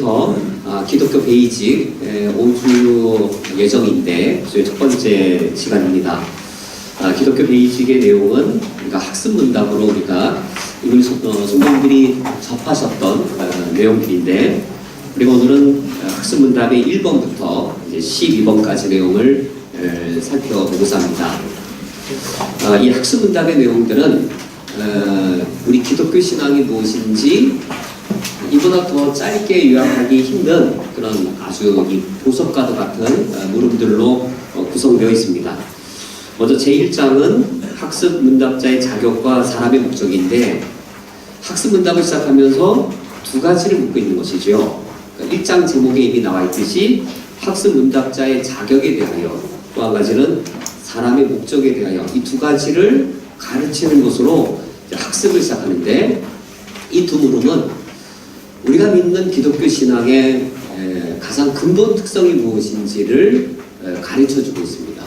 오늘부터 기독교 베이직 5주 예정인데 첫 번째 시간입니다. 기독교 베이직의 내용은 그러니까 학습 문답으로 우리가 이미 성도님들이 접하셨던 내용들인데, 그리고 오늘은 학습 문답의 1번부터 이제 12번까지 내용을 살펴보고자 합니다. 이 학습 문답의 내용들은 우리 기독교 신앙이 무엇인지 이보다 더 짧게 요약하기 힘든 그런 아주 이 보석과도 같은 물음들로 구성되어 있습니다. 먼저 제1장은 학습 문답자의 자격과 사람의 목적인데, 학습 문답을 시작하면서 두 가지를 묻고 있는 것이죠. 1장 제목에 이미 나와 있듯이 학습 문답자의 자격에 대하여, 또 한 가지는 사람의 목적에 대하여, 이 두 가지를 가르치는 것으로 학습을 시작하는데, 이 두 물음은 우리가 믿는 기독교 신앙의 가장 근본 특성이 무엇인지를 가르쳐주고 있습니다.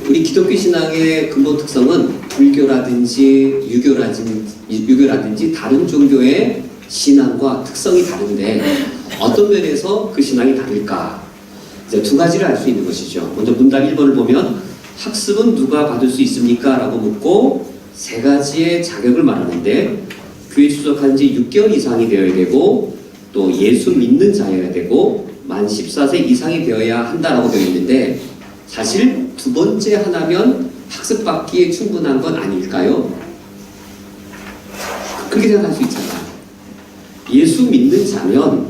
우리 기독교 신앙의 근본 특성은 불교라든지 유교라든지 다른 종교의 신앙과 특성이 다른데, 어떤 면에서 그 신앙이 다를까? 이제 두 가지를 알 수 있는 것이죠. 먼저 문답 1번을 보면 학습은 누가 받을 수 있습니까? 라고 묻고 세 가지의 자격을 말하는데, 교회 출석한 지 6개월 이상이 되어야 되고, 또 예수 믿는 자여야 되고, 만 14세 이상이 되어야 한다라고 되어 있는데, 사실 두 번째 하나면 학습받기에 충분한 건 아닐까요? 그렇게 생각할 수 있잖아요. 예수 믿는 자면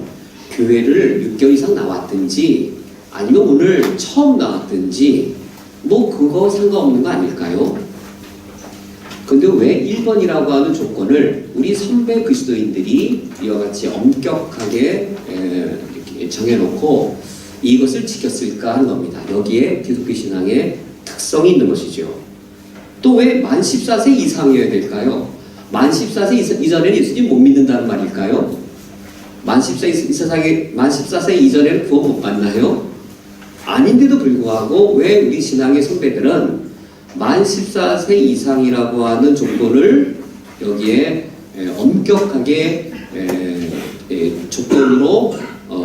교회를 6개월 이상 나왔든지 아니면 오늘 처음 나왔든지 뭐 그거 상관없는 거 아닐까요? 근데 왜 1번이라고 하는 조건을 우리 선배 그리스도인들이 이와 같이 엄격하게 이렇게 정해놓고 이것을 지켰을까 하는 겁니다. 여기에 기독교 신앙의 특성이 있는 것이죠. 또 왜 만 14세 이상이어야 될까요? 만 14세 이전에는 예수님 못 믿는다는 말일까요? 만 14세 이전에는 구원 못 받나요? 아닌데도 불구하고 왜 우리 신앙의 선배들은 만 14세 이상이라고 하는 조건을 여기에 엄격하게 조건으로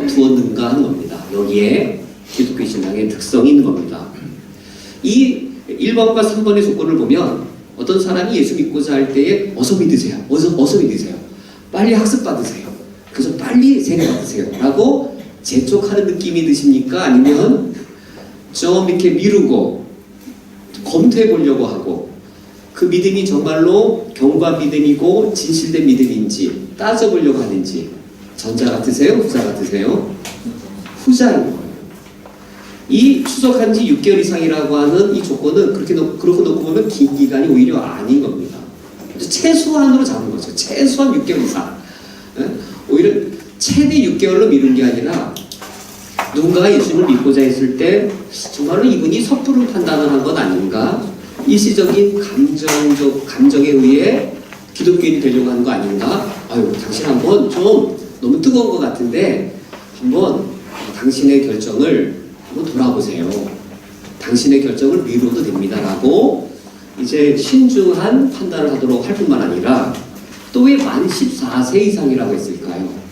두었는가 하는 겁니다. 여기에 기독교 신앙의 특성이 있는 겁니다. 이 1번과 3번의 조건을 보면 어떤 사람이 예수 믿고자 할 때에 어서 믿으세요. 어서 믿으세요. 빨리 학습 받으세요. 그래서 빨리 세례 받으세요. 라고 재촉하는 느낌이 드십니까? 아니면 좀 이렇게 미루고 검토해 보려고 하고, 그 믿음이 정말로 경과 믿음이고 진실된 믿음인지 따져보려고 하는지, 전자 같으세요? 후자 같으세요? 후자인 거예요. 이 추석한 지 6개월 이상이라고 하는 이 조건은 그렇게 놓고 보면 긴 기간이 오히려 아닌 겁니다. 최소한으로 잡은 거죠. 최소한 6개월 이상. 오히려 최대 6개월로 미룬 게 아니라, 누군가가 예수님을 믿고자 했을 때 정말로 이분이 섣부른 판단을 한 건 아닌가? 일시적인 감정에 의해 기독교인이 되려고 하는 거 아닌가? 아유, 당신 한번 좀 너무 뜨거운 것 같은데 한번 당신의 결정을 한번 돌아보세요. 당신의 결정을 미뤄도 됩니다라고 이제 신중한 판단을 하도록 할 뿐만 아니라, 또 왜 만 14세 이상이라고 했을까요?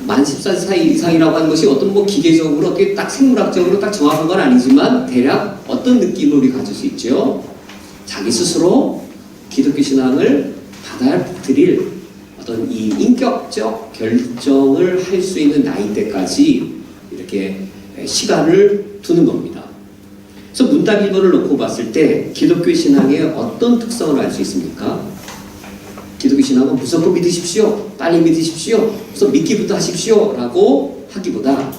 만 14세 이상이라고 하는 것이 어떤 뭐 기계적으로 어떻게 딱 생물학적으로 딱 정확한 건 아니지만 대략 어떤 느낌을 우리 가질 수 있죠? 자기 스스로 기독교 신앙을 받아들일 어떤 이 인격적 결정을 할 수 있는 나이대까지 이렇게 시간을 두는 겁니다. 그래서 문답 1번을 놓고 봤을 때 기독교 신앙의 어떤 특성을 알 수 있습니까? 기독교 신앙은 무조건 믿으십시오, 빨리 믿으십시오, 우선 믿기부터 하십시오 라고 하기보다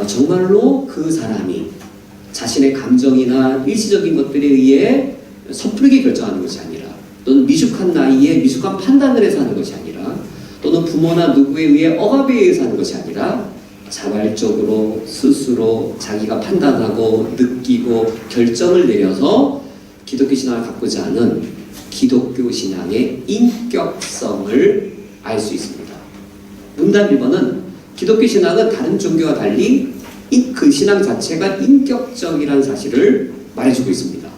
정말로 그 사람이 자신의 감정이나 일시적인 것들에 의해 섣부르게 결정하는 것이 아니라, 또는 미숙한 나이에 미숙한 판단을 해서 하는 것이 아니라, 또는 부모나 누구에 의해 억압에 의해서 하는 것이 아니라, 자발적으로 스스로 자기가 판단하고 느끼고 결정을 내려서 기독교 신앙을 갖고자 하는 기독교 신앙의 인격성을 알 수 있습니다. 문답 1번은 기독교 신앙은 다른 종교와 달리 그 신앙 자체가 인격적이라는 사실을 말해주고 있습니다.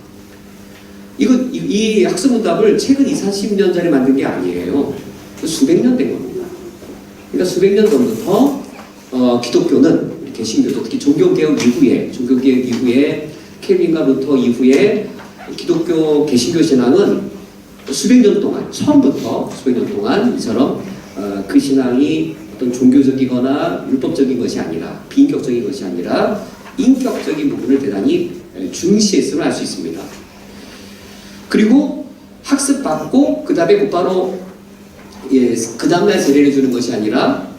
이 학습문답을 최근 20, 30년 전에 만든 게 아니에요. 수백 년 된 겁니다. 그러니까 수백 년 전부터 기독교는 개신교도 특히 종교개혁 이후에 켈빈과 루터 이후에 기독교 개신교 신앙은 수백 년 동안 처음부터 수백 년 동안 이처럼 그 신앙이 어떤 종교적이거나 율법적인 것이 아니라 비인격적인 것이 아니라 인격적인 부분을 대단히 중시했음을 알 수 있습니다. 그리고 학습받고 그 다음에 곧바로 그 다음날 세례를 주는 것이 아니라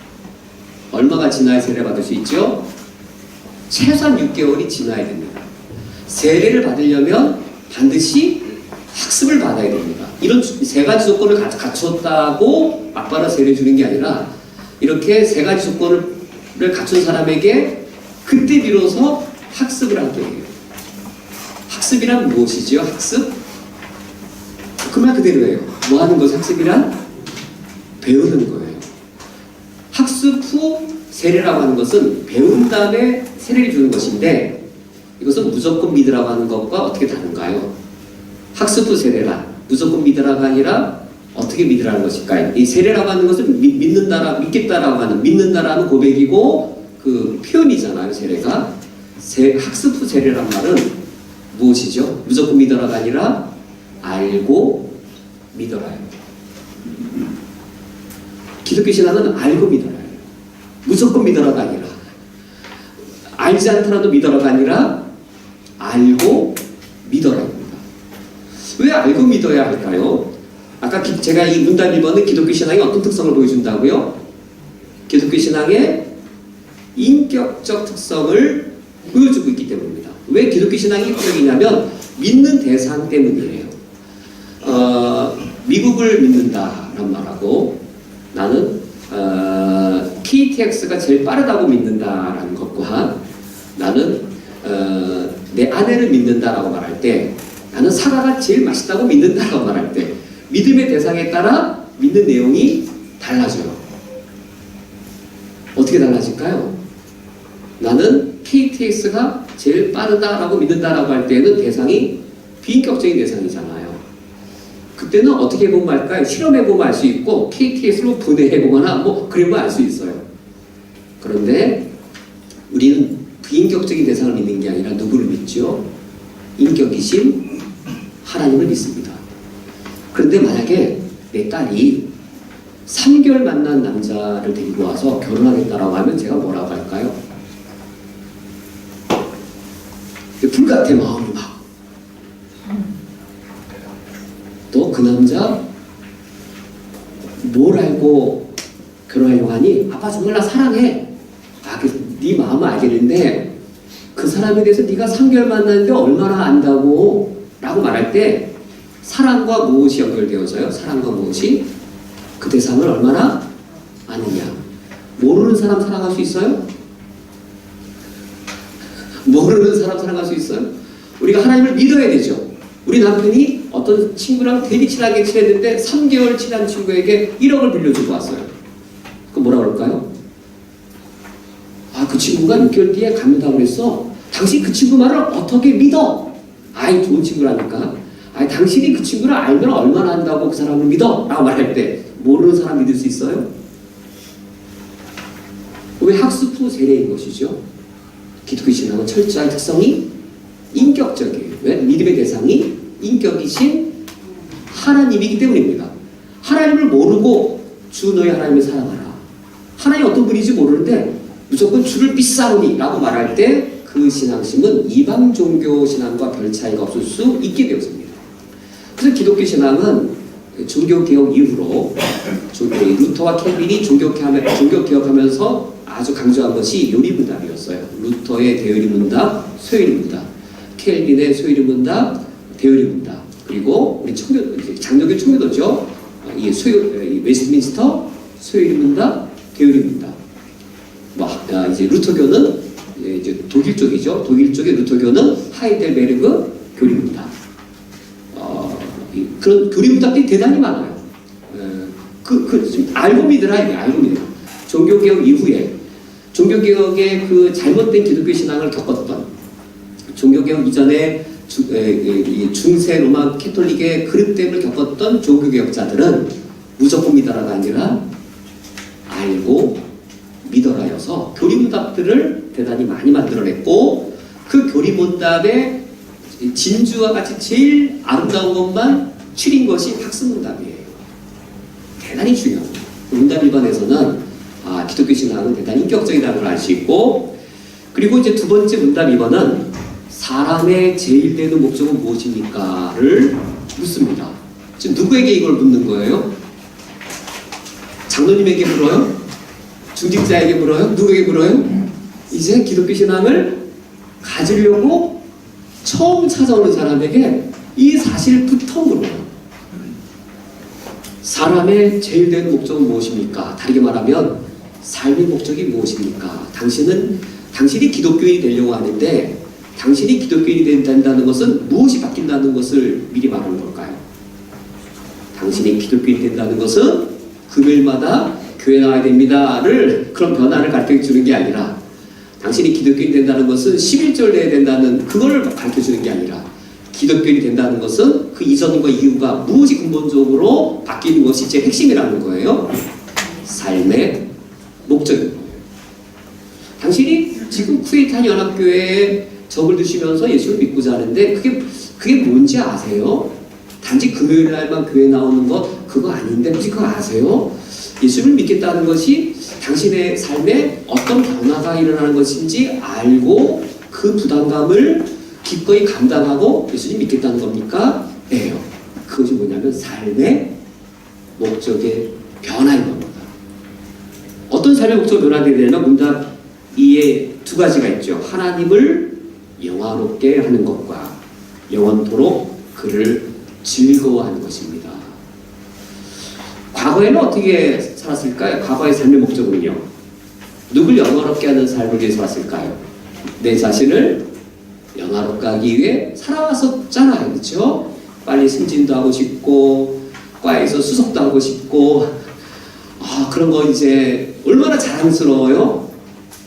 얼마가 지나야 세례 받을 수 있죠? 최소한 6개월이 지나야 됩니다. 세례를 받으려면 반드시 학습을 받아야 됩니다. 이런 세 가지 조건을 갖췄다고 막바로 세례 주는 게 아니라 이렇게 세 가지 조건을 갖춘 사람에게 그때 비로소 학습을 하게 해요. 학습이란 무엇이지요? 학습? 그 말 그대로예요. 뭐 하는 것이 학습이란? 배우는 거예요. 학습 후 세례라고 하는 것은 배운 다음에 세례를 주는 것인데 이것은 무조건 믿으라고 하는 것과 어떻게 다른가요? 학습 후 세례란 무조건 믿으라가 아니라 어떻게 믿으라는 것일까요? 이 세례라고 하는 것은 믿겠다라고 하는 믿는다라는 고백이고 그 표현이잖아요. 세례가 학습 후 세례란 말은 무엇이죠? 무조건 믿어라가 아니라 알고 믿어라요. 기독교 신앙은 알고 믿어라요. 무조건 믿어라가 아니라 알지 않더라도 믿어라가 아니라 알고 믿어라입니다. 왜 알고 믿어야 할까요? 아까 제가 이 문답 1번은 기독교 신앙이 어떤 특성을 보여준다고요? 기독교 신앙의 인격적 특성을 보여주고 있기 때문입니다. 왜 기독교 신앙이 인격이냐면 믿는 대상 때문이에요. 미국을 믿는다라는 말하고 나는 KTX가 제일 빠르다고 믿는다라는 것과 나는 내 아내를 믿는다라고 말할 때 나는 사과가 제일 맛있다고 믿는다라고 말할 때 믿음의 대상에 따라 믿는 내용이 달라져요. 어떻게 달라질까요? 나는 KTX가 제일 빠르다라고 믿는다라고 할 때는 대상이 비인격적인 대상이잖아요. 그때는 어떻게 해보면 알까요? 실험해보면 알 수 있고 KTX로 분해해보거나 뭐 그러면 알 수 있어요. 그런데 우리는 비인격적인 대상을 믿는 게 아니라 누구를 믿죠? 인격이신 하나님을 믿습니다. 그런데 만약에 내 딸이 3개월 만난 남자를 데리고 와서 결혼하겠다라고 하면 제가 뭐라고 할까요? 불같아 마음이 막. 또 그 남자 뭘 알고 결혼하려고 하니? 아빠 정말 나 사랑해. 네 마음은 알겠는데 그 사람에 대해서 네가 3개월 만났는데 얼마나 안다고? 라고 말할 때 사랑과 무엇이 연결되어져요? 사랑과 무엇이? 그 대상을 얼마나 아느냐. 모르는 사람 사랑할 수 있어요? 모르는 사람 사랑할 수 있어요? 우리가 하나님을 믿어야 되죠. 우리 남편이 어떤 친구랑 되게 친하게 친했는데 3개월 친한 친구에게 1억을 빌려주고 왔어요. 그럼 뭐라 그럴까요? 아, 그 친구가 6개월 뒤에 간다고 그랬어. 당신 그 친구 말을 어떻게 믿어? 아이, 좋은 친구라니까. 아이, 당신이 그 친구를 알면 얼마나 안다고 그 사람을 믿어? 라고 말할 때 모르는 사람 믿을 수 있어요? 왜 학습 후 세례인 것이죠? 기독교 신앙은 철저한 특성이 인격적이에요. 왜? 믿음의 대상이 인격이신 하나님이기 때문입니다. 하나님을 모르고 주 너희 하나님을 사랑하라. 하나님이 어떤 분인지 모르는데 무조건 주를 믿사오니 라고 말할 때 그 신앙심은 이방 종교 신앙과 별 차이가 없을 수 있게 되었습니다. 그래서 기독교 신앙은 종교개혁 이후로 루터와 켈빈이 종교개혁하면서 아주 강조한 것이 요리문답이었어요. 루터의 대요리문답, 소요리문답, 켈빈의 소요리문답, 대요리문답, 그리고 우리 장로교 청교도죠. 이 웨스트민스터 소요리문답, 대요리문답. 이제 루터교는 이제 독일 쪽이죠. 독일 쪽의 루터교는 하이델베르그 교리문답. 그런 교리문답들이 대단히 많아요. 알고 믿으라, 이게 알고 믿으라. 종교개혁 이후에 종교개혁의 그 잘못된 기독교 신앙을 겪었던, 종교개혁 이전에 중세 로마 캐톨릭의 그릇됨을 겪었던 종교개혁자들은 무조건 믿어라가 아니라 알고 믿어라여서 교리문답들을 대단히 많이 만들어냈고, 그 교리문답의 진주와 같이 제일 아름다운 것만 추린 것이 학습문답이에요. 대단히 중요합니다. 문답 1번에서는 기독교 신앙은 대단히 인격적이라는 걸 알 수 있고, 그리고 이제 두 번째 문답 2번은 사람의 제일 되는 목적은 무엇입니까?를 묻습니다. 지금 누구에게 이걸 묻는 거예요? 장로님에게 물어요? 중직자에게 물어요? 누구에게 물어요? 이제 기독교 신앙을 가지려고 처음 찾아오는 사람에게 이 사실부터 물어요. 사람의 제일 되는 목적은 무엇입니까? 다르게 말하면 삶의 목적이 무엇입니까? 당신이 기독교인이 되려고 하는데, 당신이 기독교인이 된다는 것은 무엇이 바뀐다는 것을 미리 말하는 걸까요? 당신이 기독교인이 된다는 것은 금요일마다 교회 나와야 됩니다를, 그런 변화를 가르쳐주는 게 아니라, 당신이 기독교인이 된다는 것은 11절 내야 된다는 그걸 가르쳐주는 게 아니라, 기독교인이 된다는 것은 그 이전과 이후가 무엇이 근본적으로 바뀌는 것이 제 핵심이라는 거예요. 삶의 목적인 거예요. 당신이 지금 쿠웨이트 연합교회에 접을 드시면서 예수를 믿고자 하는데 그게 뭔지 아세요? 단지 금요일 날만 교회 나오는 것 그거 아닌데 혹시 그거 아세요? 예수를 믿겠다는 것이 당신의 삶에 어떤 변화가 일어나는 것인지 알고 그 부담감을 기꺼이 감당하고 예수님 믿겠다는 겁니까? 예요. 그것이 뭐냐면 삶의 목적의 변화인 겁니다. 어떤 삶의 목적이 변화되게 되냐면 문답 2에 두 가지가 있죠. 하나님을 영화롭게 하는 것과 영원토록 그를 즐거워하는 것입니다. 과거에는 어떻게 살았을까요? 과거의 삶의 목적은요. 누굴 영화롭게 하는 삶을 위해서 왔을까요? 내 자신을 영화롭게 하기 위해 살아왔었잖아요. 그렇죠? 빨리 승진도 하고 싶고 과에서 수석도 하고 싶고 그런 거 이제 얼마나 자랑스러워요.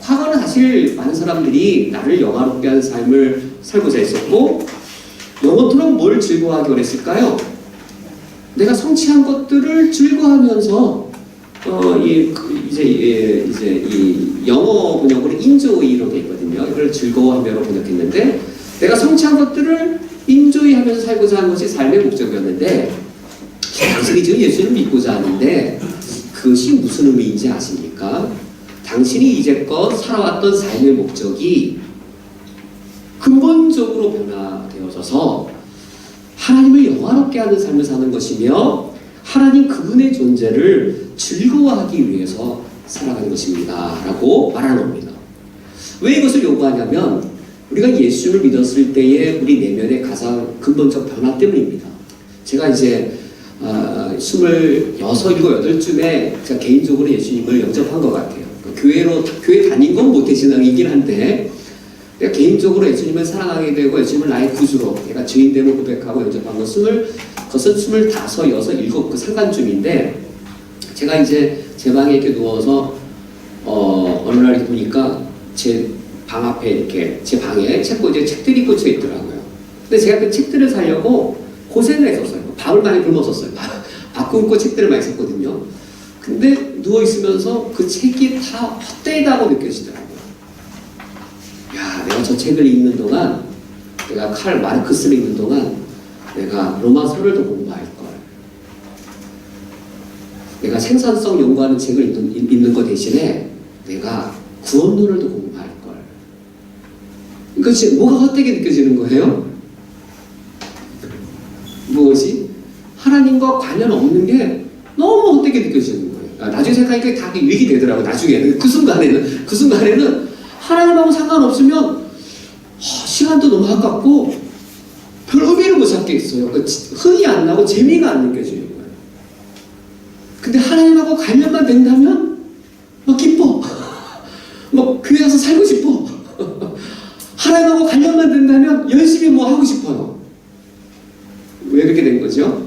과거는 사실 많은 사람들이 나를 영화롭게 하는 삶을 살고자 했었고, 영원토록 뭘 즐거워하기 원했을까요? 내가 성취한 것들을 즐거워하면서 이 영어 번역으로 인조이로 되어 있거든요. 이걸 즐거워하며로 번역했는데, 내가 성취한 것들을 인조이하면서 살고자 하는 것이 삶의 목적이었는데, 당신이 지금 예수를 믿고자 하는데 그것이 무슨 의미인지 아십니까? 당신이 이제껏 살아왔던 삶의 목적이 근본적으로 변화되어져서 하나님을 영화롭게 하는 삶을 사는 것이며, 하나님 그분의 존재를 즐거워하기 위해서 살아가는 것입니다 라고 말하는 겁니다. 왜 이것을 요구하냐면 우리가 예수를 믿었을 때의 우리 내면의 가장 근본적 변화 때문입니다. 제가 이제 26, 7, 8쯤에 제가 개인적으로 예수님을 영접한 것 같아요. 교회 다닌 건 모태신앙이긴 한데, 내가 개인적으로 예수님을 사랑하게 되고 예수님을 나의 구주로 내가 주인됨을 고백하고 영접한 것은 25, 6, 7 그 상간쯤인데, 제가 이제 제 방에 이렇게 누워서 어느 날 이렇게 보니까 제 방 앞에 이렇게 제 방에 책들이 꽂혀 있더라고요. 근데 제가 그 책들을 사려고 고생을 했었어요. 밥을 많이 굶었었어요. 밥 굶고 책들을 많이 샀거든요. 근데 누워있으면서 그 책이 다 헛되다고 느껴지더라고요. 야, 내가 저 책을 읽는 동안, 내가 칼 마르크스를 읽는 동안 내가 로마서를 더 공부할 걸, 내가 생산성 연구하는 책을 읽는 것 대신에 내가 구원론을 더 공부할 걸. 그러니까 지금 뭐가 헛되게 느껴지는 거예요? 무엇이? 하나님과 관련 없는 게 너무 헛되게 느껴지는 거예요. 나중에 생각하니까 다 위기 되더라고요. 나중에는 그 순간에는 하나님하고 상관없으면 시간도 너무 아깝고 별 의미를 못 찾겠어요. 그러니까 흥이 안 나고 재미가 안 느껴지는 거예요. 근데 하나님하고 관련만 된다면 막 기뻐. 막 교회 가서 살고 싶어. 하나님하고 관련만 된다면 열심히 뭐 하고 싶어요. 왜 그렇게 된 거죠?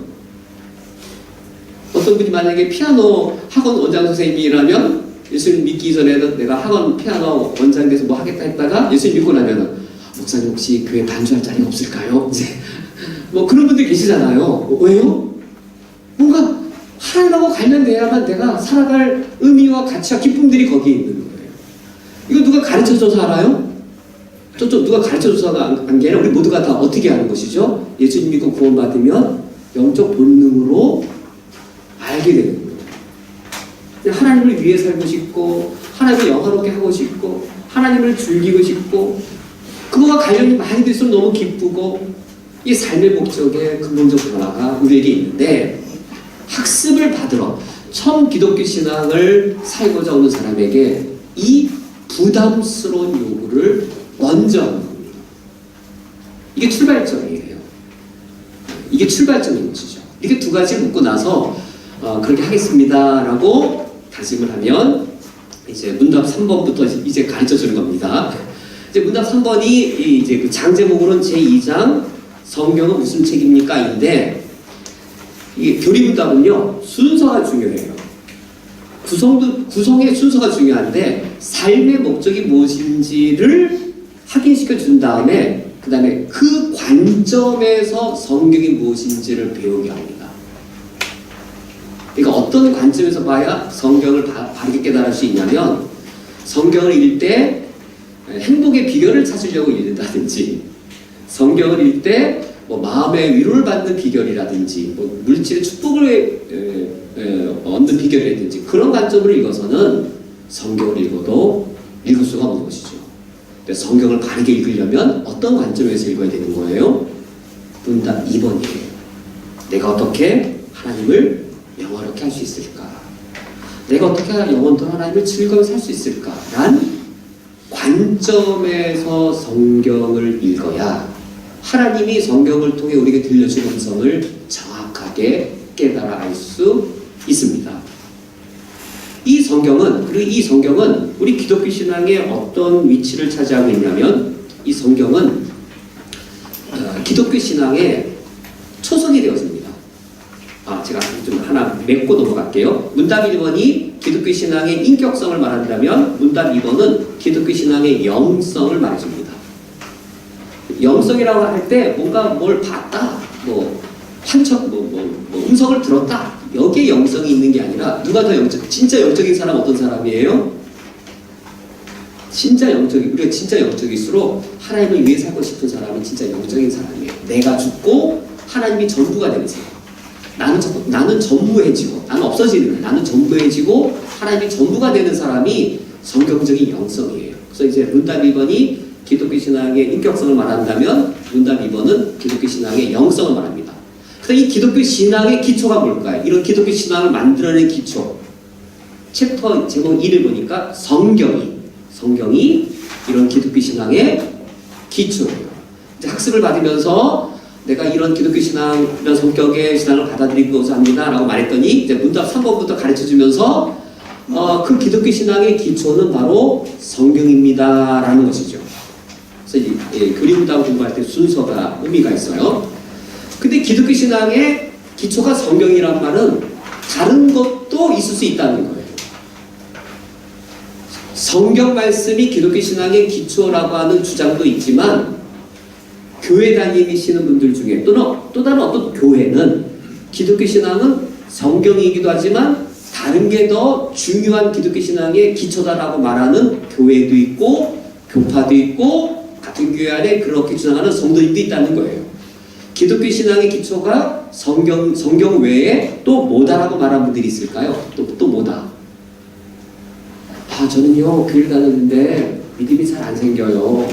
어떤 분이 만약에 피아노 학원 원장 선생님이라면 예수님 믿기 전에는 내가 학원 피아노 원장 돼서 뭐 하겠다 했다가 예수님 믿고 나면은 목사님 혹시 교회 반주할 자리가 없을까요? 이제 뭐 그런 분들 계시잖아요. 왜요? 뭔가 하나님하고 관련돼야만 내가 살아갈 의미와 가치와 기쁨들이 거기에 있는 거예요. 이거 누가 가르쳐줘서 알아요? 좀 누가 가르쳐줘서가 안 게 아니라 우리 모두가 다 어떻게 하는 것이죠? 예수님 믿고 구원받으면 영적 본능으로 알게 되는 거예요. 하나님을 위해 살고 싶고 하나님을 영화롭게 하고 싶고 하나님을 즐기고 싶고 그거와 관련이 많이 될수록 너무 기쁘고 이 삶의 목적에 근본적 변화가 우리에게 있는데 학습을 받으러 처음 기독교 신앙을 살고자 오는 사람에게 이 부담스러운 요구를 먼저 하는 겁니다. 이게 출발점이에요. 이게 출발점인 것이죠. 이렇게 두 가지를 묻고 나서 그렇게 하겠습니다라고 다짐을 하면 이제 문답 3번부터 이제 가르쳐 주는 겁니다. 이제 문답 3번이 이제 그 장 제목으로는 제2장 성경은 무슨 책입니까? 인데 이게 교리 문답은요 순서가 중요해요. 구성의 순서가 중요한데 삶의 목적이 무엇인지를 확인시켜 준 다음에 그 다음에 그 관점에서 성경이 무엇인지를 배우게 합니다. 그러니까 어떤 관점에서 봐야 성경을 바르게 깨달을 수 있냐면 성경을 읽을 때 행복의 비결을 찾으려고 읽는다든지 성경을 읽을 때 뭐 마음의 위로를 받는 비결이라든지 뭐 물질의 축복을 얻는 비결이라든지 그런 관점으로 읽어서는 성경을 읽어도 읽을 수가 없는 것이죠. 성경을 바르게 읽으려면 어떤 관점에서 읽어야 되는 거예요? 문답 2번이에요. 내가 어떻게 하나님을 영화롭게 할 수 있을까? 내가 어떻게 영원토록 하나님을 즐거워 살 수 있을까? 란 관점에서 성경을 읽어야 하나님이 성경을 통해 우리에게 들려준 음성을 정확하게 깨달아 알 수 있습니다. 이 성경은 우리 기독교 신앙에 어떤 위치를 차지하고 있냐면 이 성경은 기독교 신앙의 초석이 되었습니다. 제가 좀 하나 맺고 넘어갈게요. 문답 1번이 기독교 신앙의 인격성을 말한다면 문답 2번은 기독교 신앙의 영성을 말해줍니다. 영성이라고 할 때 뭔가 뭘 봤다, 음성을 들었다 여기에 영성이 있는 게 아니라 누가 더 진짜 영적인 사람 어떤 사람이에요? 우리가 진짜 영적일수록 하나님을 위해 살고 싶은 사람은 진짜 영적인 사람이에요. 내가 죽고 하나님이 전부가 되는 사람. 나는 전무해지고 나는 없어지는 거예요. 나는 전무해지고 하나님이 전부가 되는 사람이 성경적인 영성이에요. 그래서 이제 문답 1번이 기독교 신앙의 인격성을 말한다면 문답 2번은 기독교 신앙의 영성을 말합니다. 그래서 이 기독교 신앙의 기초가 뭘까요? 이런 기독교 신앙을 만들어낸 기초. 챕터 제목 1을 보니까 성경이 이런 기독교 신앙의 기초예요. 이제 학습을 받으면서 내가 이런 기독교 신앙, 이런 성격의 신앙을 받아들이고자 합니다 라고 말했더니 이제 문답 3번부터 가르쳐주면서 그 기독교 신앙의 기초는 바로 성경입니다 라는 것이죠. 그래서 교리 문답을 공부할 때 순서가 의미가 있어요. 근데 기독교 신앙의 기초가 성경이란 말은 다른 것도 있을 수 있다는 거예요. 성경 말씀이 기독교 신앙의 기초라고 하는 주장도 있지만 교회 다니시는 분들 중에 또는 또 다른 어떤 교회는 기독교 신앙은 성경이기도 하지만 다른 게 더 중요한 기독교 신앙의 기초다라고 말하는 교회도 있고 교파도 있고 같은 교회 안에 그렇게 주장하는 성도님도 있다는 거예요. 기독교 신앙의 기초가 성경 외에 또 뭐다라고 말하는 분들이 있을까요? 또 뭐다? 저는요 교회를 다녔는데 믿음이 잘 안 생겨요.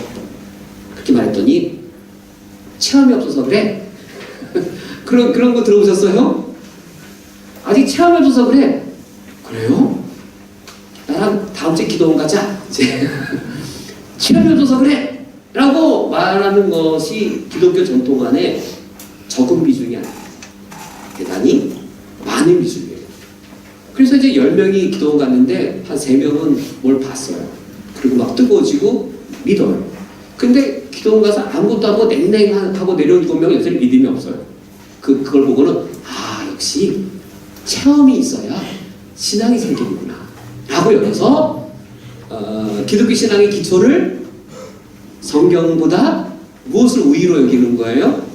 그렇게 말했더니 체험이 없어서 그래? 그런 거 들어보셨어요? 아직 체험이 없어서 그래? 그래요? 나랑 다음 주에 기도원 가자. 이제 체험이 없어서 그래? 라고 말하는 것이 기독교 전통 안에 적은 비중이 아니에요. 대단히 많은 비중이에요. 그래서 이제 10명이 기도원 갔는데 한 3명은 뭘 봤어요. 그리고 막 뜨거워지고 믿어요. 근데 기도원 가서 아무것도 안 하고 냉랭하고 내려온 7명은 여전히 믿음이 없어요. 그걸 보고는 역시 체험이 있어야 신앙이 생기는구나 라고 여겨서 기독교 신앙의 기초를 성경보다 무엇을 우위로 여기는 거예요?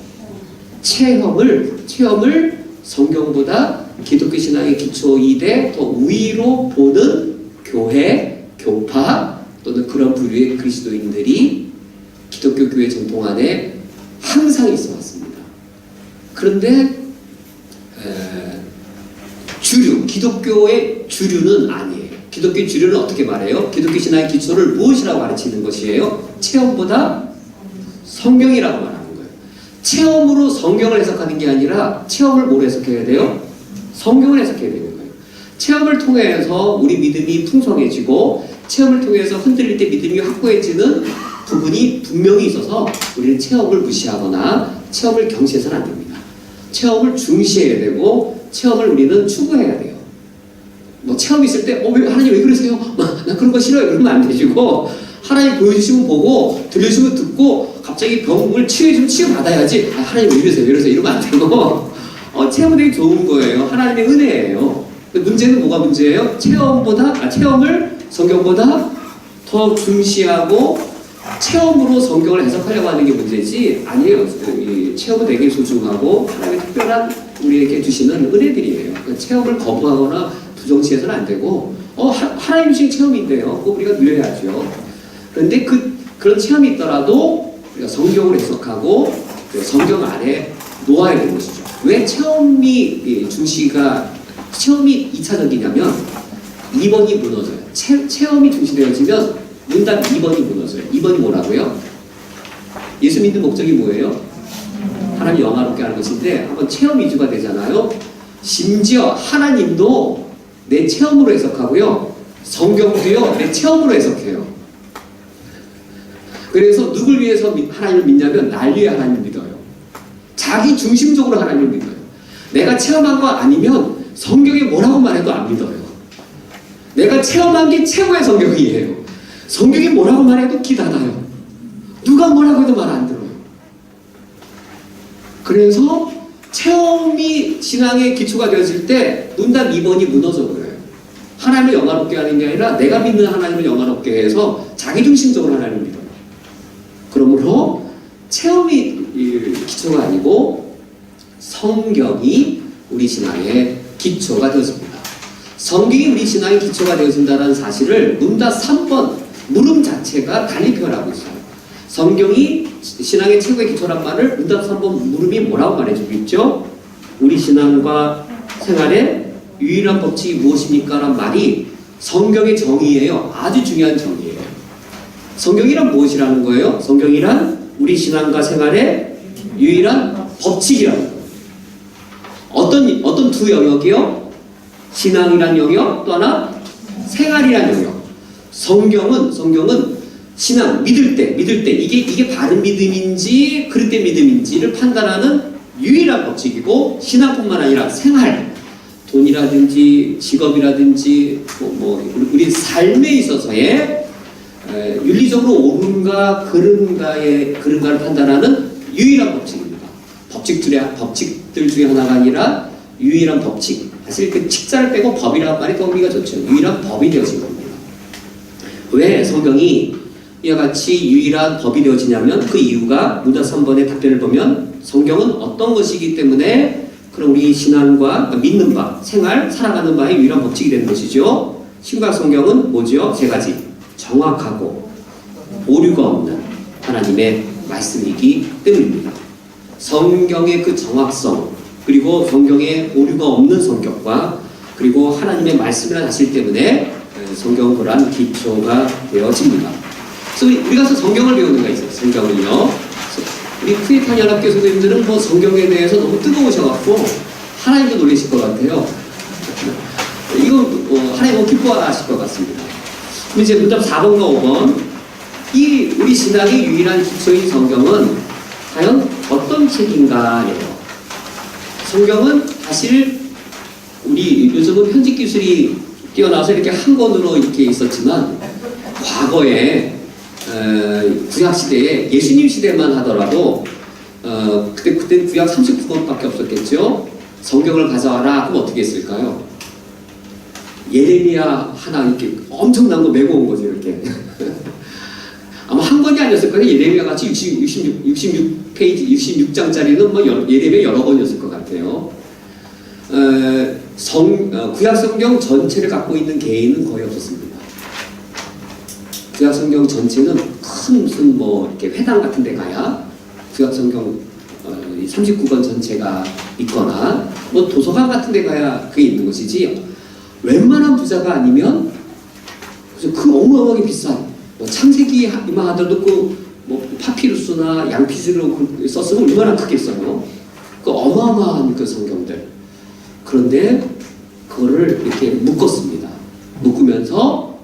체험을 성경보다 기독교 신앙의 기초이되 더 위로 보는 교회, 교파 또는 그런 부류의 그리스도인들이 기독교 교회 전통 안에 항상 있어 왔습니다. 그런데 주류, 기독교의 주류는 아니에요. 기독교 주류는 어떻게 말해요? 기독교 신앙의 기초를 무엇이라고 가르치는 것이에요? 체험보다 성경이라고 말하는 거예요. 체험으로 성경을 해석하는 게 아니라 체험을 뭘 해석해야 돼요? 성경을 해석해야 되는 거예요. 체험을 통해서 우리 믿음이 풍성해지고 체험을 통해서 흔들릴 때 믿음이 확고해지는 부분이 분명히 있어서 우리는 체험을 무시하거나 체험을 경시해서는 안 됩니다. 체험을 중시해야 되고 체험을 우리는 추구해야 돼요. 뭐 체험 있을 때 하나님 왜 그러세요? 나 그런 거 싫어요. 그러면 안 되시고 하나님 보여주시면 보고 들려주시면 듣고 갑자기 병을 치유해주면 치유받아야지 하나님 왜 이러세요? 왜 이러세요? 이러면 안 되고 체험은 되게 좋은 거예요. 하나님의 은혜예요. 문제는 뭐가 문제예요? 체험을 성경보다 더 중시하고 체험으로 성경을 해석하려고 하는 게 문제지 아니에요. 이 체험은 되게 소중하고 하나님의 특별한 우리에게 주시는 은혜들이에요. 그러니까 체험을 거부하거나 부정시해서는 안 되고 하나님 주신 체험인데요. 꼭 우리가 누려야죠. 그런데 그런 체험이 있더라도 우리가 성경을 해석하고 성경 아래 놓아야 되는 것이죠. 왜 체험이 체험이 2차적이냐면 2번이 무너져요. 체험이 중시되어지면 문답 2번이 무너져요. 2번이 뭐라고요? 예수 믿는 목적이 뭐예요? 하나님 영화롭게 하는 것인데 한번 체험 위주가 되잖아요. 심지어 하나님도 내 체험으로 해석하고요. 성경도요. 내 체험으로 해석해요. 그래서 누굴 위해서 하나님을 믿냐면 날 위해 하나님을 믿어요. 자기 중심적으로 하나님을 믿어요. 내가 체험한 거 아니면 성경에 뭐라고 말해도 안 믿어요. 내가 체험한 게 최고의 성경이에요. 성경이 뭐라고 말해도 귀 닫아요. 누가 뭐라고 해도 말 안 들어요. 그래서 체험이 신앙의 기초가 되어질 때 문답 2번이 무너져 버려요. 하나님을 영화롭게 하는 게 아니라 내가 믿는 하나님을 영화롭게 해서 자기중심적으로 하나님을 믿어요. 그러므로 체험이 기초가 아니고 성경이 우리 신앙의 기초가 되어집니다. 성경이 우리 신앙의 기초가 되어진다는 사실을 문답 3번 물음 자체가 달리 표현하고 있어요. 성경이 신앙의 최고의 기초란 말을 문답 3번 물음이 뭐라고 말해주고 있죠? 우리 신앙과 생활의 유일한 법칙이 무엇입니까? 라는 말이 성경의 정의예요. 아주 중요한 정의예요. 성경이란 무엇이라는 거예요? 성경이란 우리 신앙과 생활의 유일한 법칙이라는 거예요. 어떤 두 영역이요? 신앙이란 영역, 또 하나 생활이란 영역. 성경은 신앙, 믿을 때 이게 바른 믿음인지 그릇된 믿음인지를 판단하는 유일한 법칙이고 신앙뿐만 아니라 생활, 돈이라든지 직업이라든지 우리 삶에 있어서의 윤리적으로 옳은가 그른가를 판단하는 유일한 법칙입니다. 법칙들 중에 하나가 아니라 유일한 법칙. 사실 그 칙자를 빼고 법이라는 말이 더 의미가 좋죠. 유일한 법이 되어진 겁니다. 왜 성경이 이와 같이 유일한 법이 되어지냐면 그 이유가 문답 3번의 답변을 보면 성경은 어떤 것이기 때문에 그럼 우리 신앙과 믿는 바, 생활, 살아가는 바의 유일한 법칙이 되는 것이죠. 신약 성경은 뭐죠? 세 가지. 정확하고 오류가 없는 하나님의 말씀이기 때문입니다. 성경의 그 정확성 그리고 성경에 오류가 없는 성격과 그리고 하나님의 말씀이라는 사실 때문에 성경은 그러한 기초가 되어집니다. 그래서 우리 가서 성경을 배우는 거 있어요. 성경을요. 우리 크리스찬 연합교 선생님들은 성경에 대해서 너무 뜨거우셔갖고 하나님도 놀라실 것 같아요. 이거 하나님 너무 기뻐하실 것 같습니다. 그럼 이제 문답 4번과 5번 이 우리 신앙의 유일한 기초인 성경은 과연 어떤 책인가예요. 성경은 사실 우리 요즘은 편집 기술이 뛰어나서 이렇게 한 권으로 이렇게 있었지만 과거에 구약 시대에 예수님 시대만 하더라도 그때 구약 39권밖에 없었겠죠. 성경을 가져와라. 그럼 어떻게 했을까요? 예레미야 하나 이렇게 엄청난 거 메고 온 거죠. 이렇게 아마 한 권이 아니었을 거예요. 예레미야 같이 66페이지 66장짜리는 예레미야 여러 권이었을 것 같아요. 구약 성경 전체를 갖고 있는 개인은 거의 없었습니다. 구약 성경 전체는 큰 무슨 뭐 이렇게 회당 같은 데 가야 구약 성경 39권 전체가 있거나 뭐 도서관 같은 데 가야 그게 있는 것이지, 웬만한 부자가 아니면 그 어마어마하게 비싼 뭐 창세기 이만 하더라도 그 뭐 파피루스나 양피스로 썼으면 얼마나 크겠어요. 그 어마어마한 그 성경들. 그런데 그거를 이렇게 묶었습니다. 묶으면서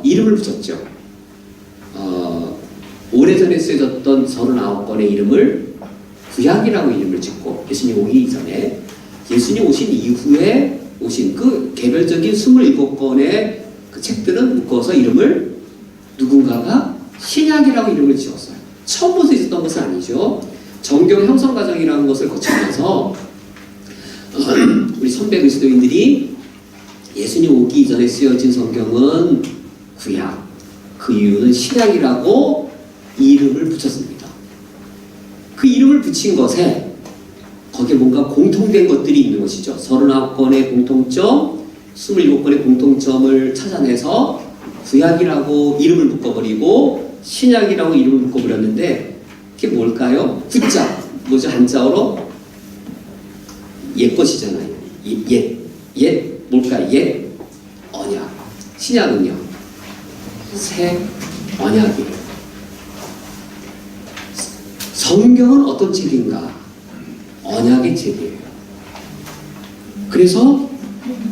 이름을 붙였죠. 오래전에 쓰여졌던 39권의 이름을 구약이라고 이름을 짓고, 예수님 오기 이전에, 예수님 오신 이후에 오신 그 개별적인 27권의 그 책들은 묶어서 이름을 누군가가 신약이라고 이름을 지었어요. 처음부터 있었던 것은 아니죠. 정경 형성 과정이라는 것을 거치면서 우리 선배 그리스도인들이 예수님 오기 이전에 쓰여진 성경은 구약, 그 이유는 신약이라고 이름을 붙였습니다. 그 이름을 붙인 것에 거기에 뭔가 공통된 것들이 있는 것이죠. 39권의 공통점, 27권의 공통점을 찾아내서 구약이라고 이름을 묶어버리고 신약이라고 이름을 묶어버렸는데, 그게 뭘까요? 구자, 뭐죠? 한자어로 옛 것이잖아요. 옛 뭘까? 옛 언약. 신약은요, 새 언약이에요. 성경은 어떤 책인가? 언약의 책이에요. 그래서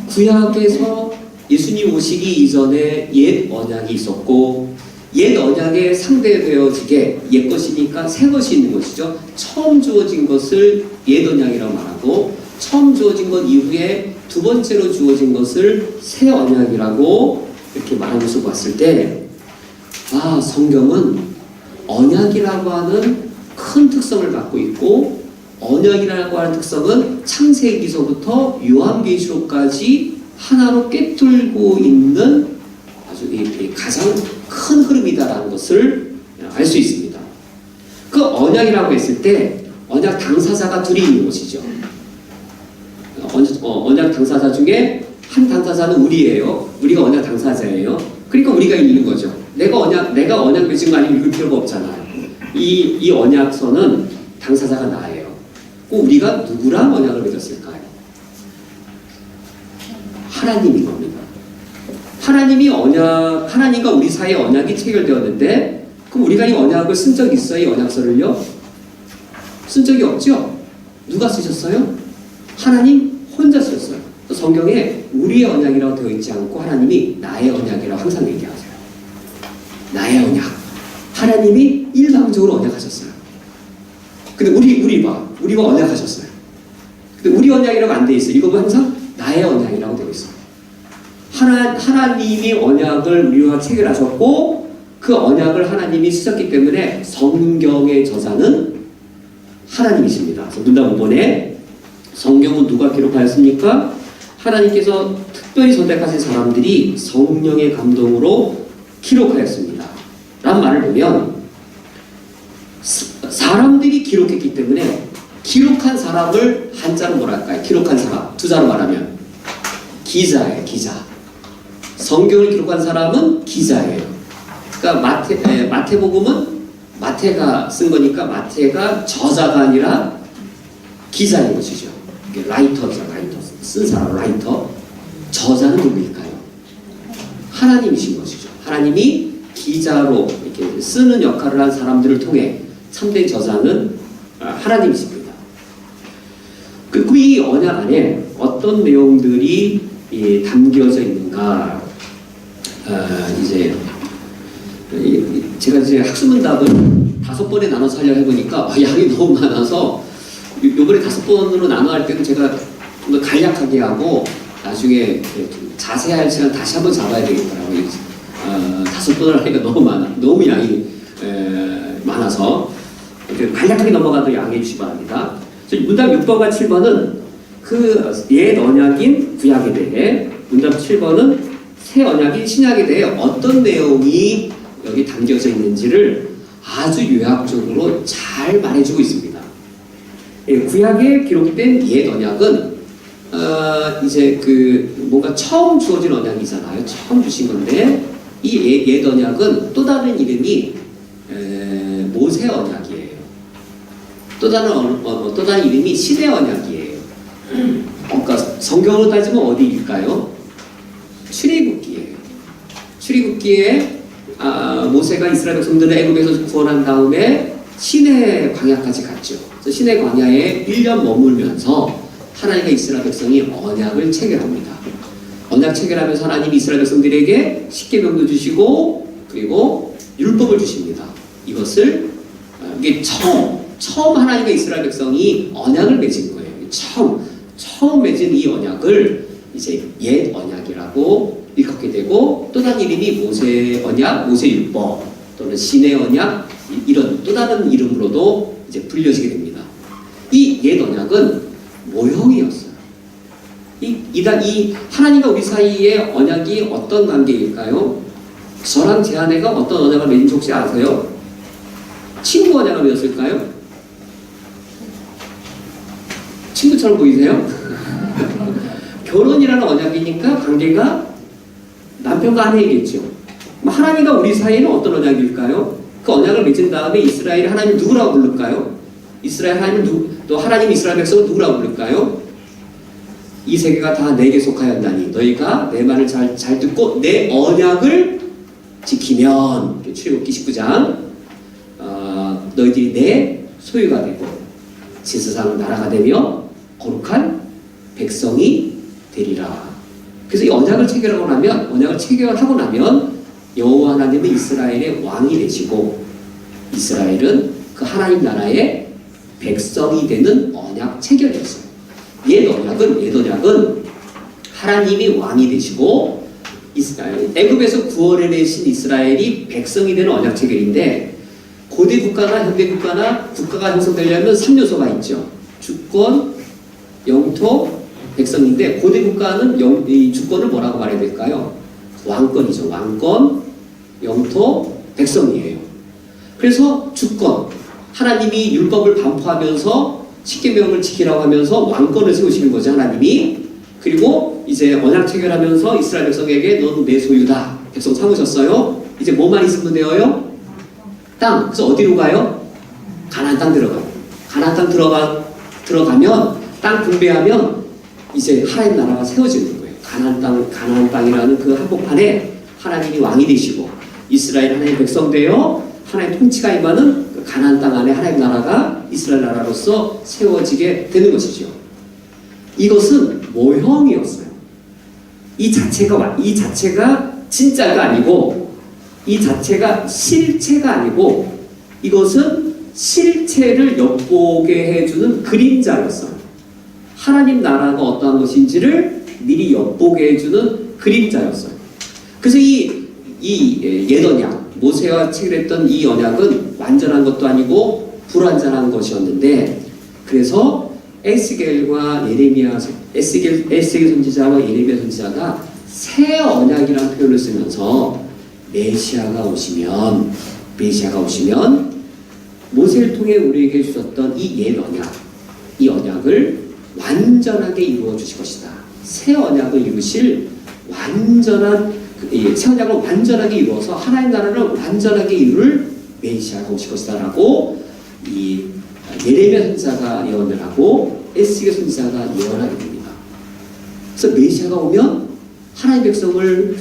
구약에서 예수님 오시기 이전에 옛 언약이 있었고, 옛 언약에 상대되어지게 옛 것이니까 새 것이 있는 것이죠. 처음 주어진 것을 옛 언약이라고 말하고, 처음 주어진 것 이후에 두 번째로 주어진 것을 새 언약이라고 이렇게 말하는 것을 봤을 때, 아, 성경은 언약이라고 하는 큰 특성을 갖고 있고, 언약이라고 하는 특성은 창세기서부터 요한계시록까지 하나로 꿰뚫고 있는 아주 가장 큰 흐름이다라는 것을 알 수 있습니다. 그 언약이라고 했을 때 언약 당사자가 둘이 있는 것이죠. 언약 당사자 중에 한 당사자는 우리예요. 우리가 언약 당사자예요. 그러니까 우리가 읽는 거죠. 내가 언약 맺은 거 아니면 읽을 필요가 없잖아요. 이 언약서는 당사자가 나예요. 우리가 누구랑 언약을 맺었을까요? 하나님인 겁니다. 하나님과 우리 사이에 언약이 체결되었는데, 그럼 우리가 이 언약을 쓴 적이 있어요? 이 언약서를요? 쓴 적이 없죠? 누가 쓰셨어요? 하나님 혼자 쓰셨어요. 성경에 우리의 언약이라고 되어 있지 않고 하나님이 나의 언약이라고 항상 얘기하세요. 나의 언약. 하나님이 일방적으로 언약하셨어요. 근데 우리와 언약하셨어요. 근데 우리 언약이라고 안 돼 있어요. 이거 항상 나의 언약이라고 되어 있어요. 하나님이 언약을 우리와 체결하셨고, 그 언약을 하나님이 쓰셨기 때문에 성경의 저자는 하나님이십니다. 그래서 문답 5번에 성경은 누가 기록하였습니까? 하나님께서 특별히 선택하신 사람들이 성령의 감동으로 기록하였습니다. 라는 말을 보면, 사람들이 기록했기 때문에 기록한 사람을 한자로 뭐랄까요? 기록한 사람, 두자로 말하면 기자예요. 기자. 성경을 기록한 사람은 기자예요. 그러니까 마태복음은 마태가 쓴 거니까 마태가 저자가 아니라 기자인 것이죠. 라이터죠. 라이터. 쓴 사람, 라이터. 저자는 누구일까요? 하나님이신 것이죠. 하나님이 기자로 이렇게 쓰는 역할을 한 사람들을 통해 참된 저자는 하나님이십니다. 그리고 이 언약 안에 어떤 내용들이 담겨져 있는가? 제가 이제 학습문답을 5번에 나눠서 하려고 해보니까 양이 너무 많아서 요번에 5번으로 나눠 할 때는 제가 좀 더 간략하게 하고 나중에 자세할 시간 다시 한번 잡아야 되겠더라고요. 5번을 하니까 너무 양이 많아서 간략하게 넘어가도 양해해 주시기 바랍니다. 문답 6번과 7번은 그 옛 언약인 구약에 대해, 문답 7번은 새 언약인 신약에 대해 어떤 내용이 여기 담겨져 있는지를 아주 요약적으로 잘 말해주고 있습니다. 구약에 기록된 옛 언약은 이제 뭔가 처음 주어진 언약이잖아요. 처음 주신 건데 이 옛 언약은 또 다른 이름이 모세 언약이에요. 또 다른 이름이 시내 언약이에요. 그러니까 성경으로 따지면 어디일까요? 출애굽기예요. 출애굽기에 모세가 이스라엘 백성들을 애굽에서 구원한 다음에 시내 광야까지 갔죠. 그래서 시내 광야에 1년 머물면서 하나님과 이스라엘 백성이 언약을 체결합니다. 언약 체결하면서 하나님이 이스라엘 백성들에게 십계명도 주시고 그리고 율법을 주십니다. 이것을 이게 처음 하나님과 이스라엘 백성이 언약을 맺은 거예요. 처음 맺은 이 언약을 이제 옛 언약이라고 일컫게 되고 또 다른 이름이 모세 언약, 모세 율법 또는 시내 언약 이런 또 다른 이름으로도 이제 불려지게 됩니다. 이 옛 언약은 모형이었어요. 이 하나님과 우리 사이의 언약이 어떤 관계일까요? 저랑 제 아내가 어떤 언약을 맺은지 혹시 아세요? 친구 언약을 맺었을까요? 친구처럼 보이세요? 결혼이라는 언약이니까 관계가 남편과 아내이겠죠. 하나님과 우리 사이에는 어떤 언약일까요? 그 언약을 맺은 다음에 이스라엘이 하나님을 누구라고 부를까요? 이스라엘 하나님을 또 하나님 이스라엘 백성을 누구라고 부를까요? 이 세계가 다 내게 속하였나니 너희가 내 말을 잘 듣고 내 언약을 지키면 출애굽기 19장 너희들이 내 소유가 되고 지세상 나라가 되며 거룩한 백성이 되리라. 그래서 이 언약을 체결하고 나면 여호와 하나님은 이스라엘의 왕이 되시고 이스라엘은 그 하나님 나라의 백성이 되는 언약 체결이었어요. 옛 언약은 하나님이 왕이 되시고 애굽에서 구원해내신 이스라엘이 백성이 되는 언약 체결인데 고대 국가나 현대 국가가 형성되려면 3요소가 있죠. 주권, 영토, 백성인데 고대 국가는 이 주권을 뭐라고 말해야 될까요? 왕권이죠. 왕권, 영토, 백성이에요. 그래서 주권, 하나님이 율법을 반포하면서 십계명을 지키라고 하면서 왕권을 세우시는 거죠. 하나님이. 그리고 이제 언약 체결하면서 이스라엘 백성에게 넌 내 소유다. 백성 삼으셨어요. 이제 뭐만 있으면 되어요? 땅. 그래서 어디로 가요? 가나안 땅 들어가요. 가나안 땅 들어가면 땅 분배하면 이제 하나님 나라가 세워지는 거예요. 가나안 땅이라는 그 한복판에 하나님이 왕이 되시고 이스라엘 하나님의 백성 되어 하나님의 통치가 임하는 그 가나안 땅 안에 하나님 나라가 이스라엘 나라로서 세워지게 되는 것이죠. 이것은 모형이었어요. 이 자체가 진짜가 아니고 이 자체가 실체가 아니고 이것은 실체를 엿보게 해주는 그림자였어요. 하나님 나라가 어떠한 것인지를 미리 엿보게 해주는 그림자였어요. 그래서 이 옛 언약, 모세와 체결했던 이 언약은 완전한 것도 아니고 불완전한 것이었는데 그래서 에스겔 선지자와 예레미야 선지자가 새 언약이라는 표현을 쓰면서 메시아가 오시면 모세를 통해 우리에게 주셨던 이 언약을 완전하게 이루어 주실 것이다. 새 언약을 이루실 새 언약을 완전하게 이루어서 하나님 나라를 완전하게 이룰 메시아가 오실 것이다라고 이 예레미야 선지자가 예언을 하고 에스겔 선지자가 예언하게 됩니다. 그래서 메시아가 오면 하나님 백성을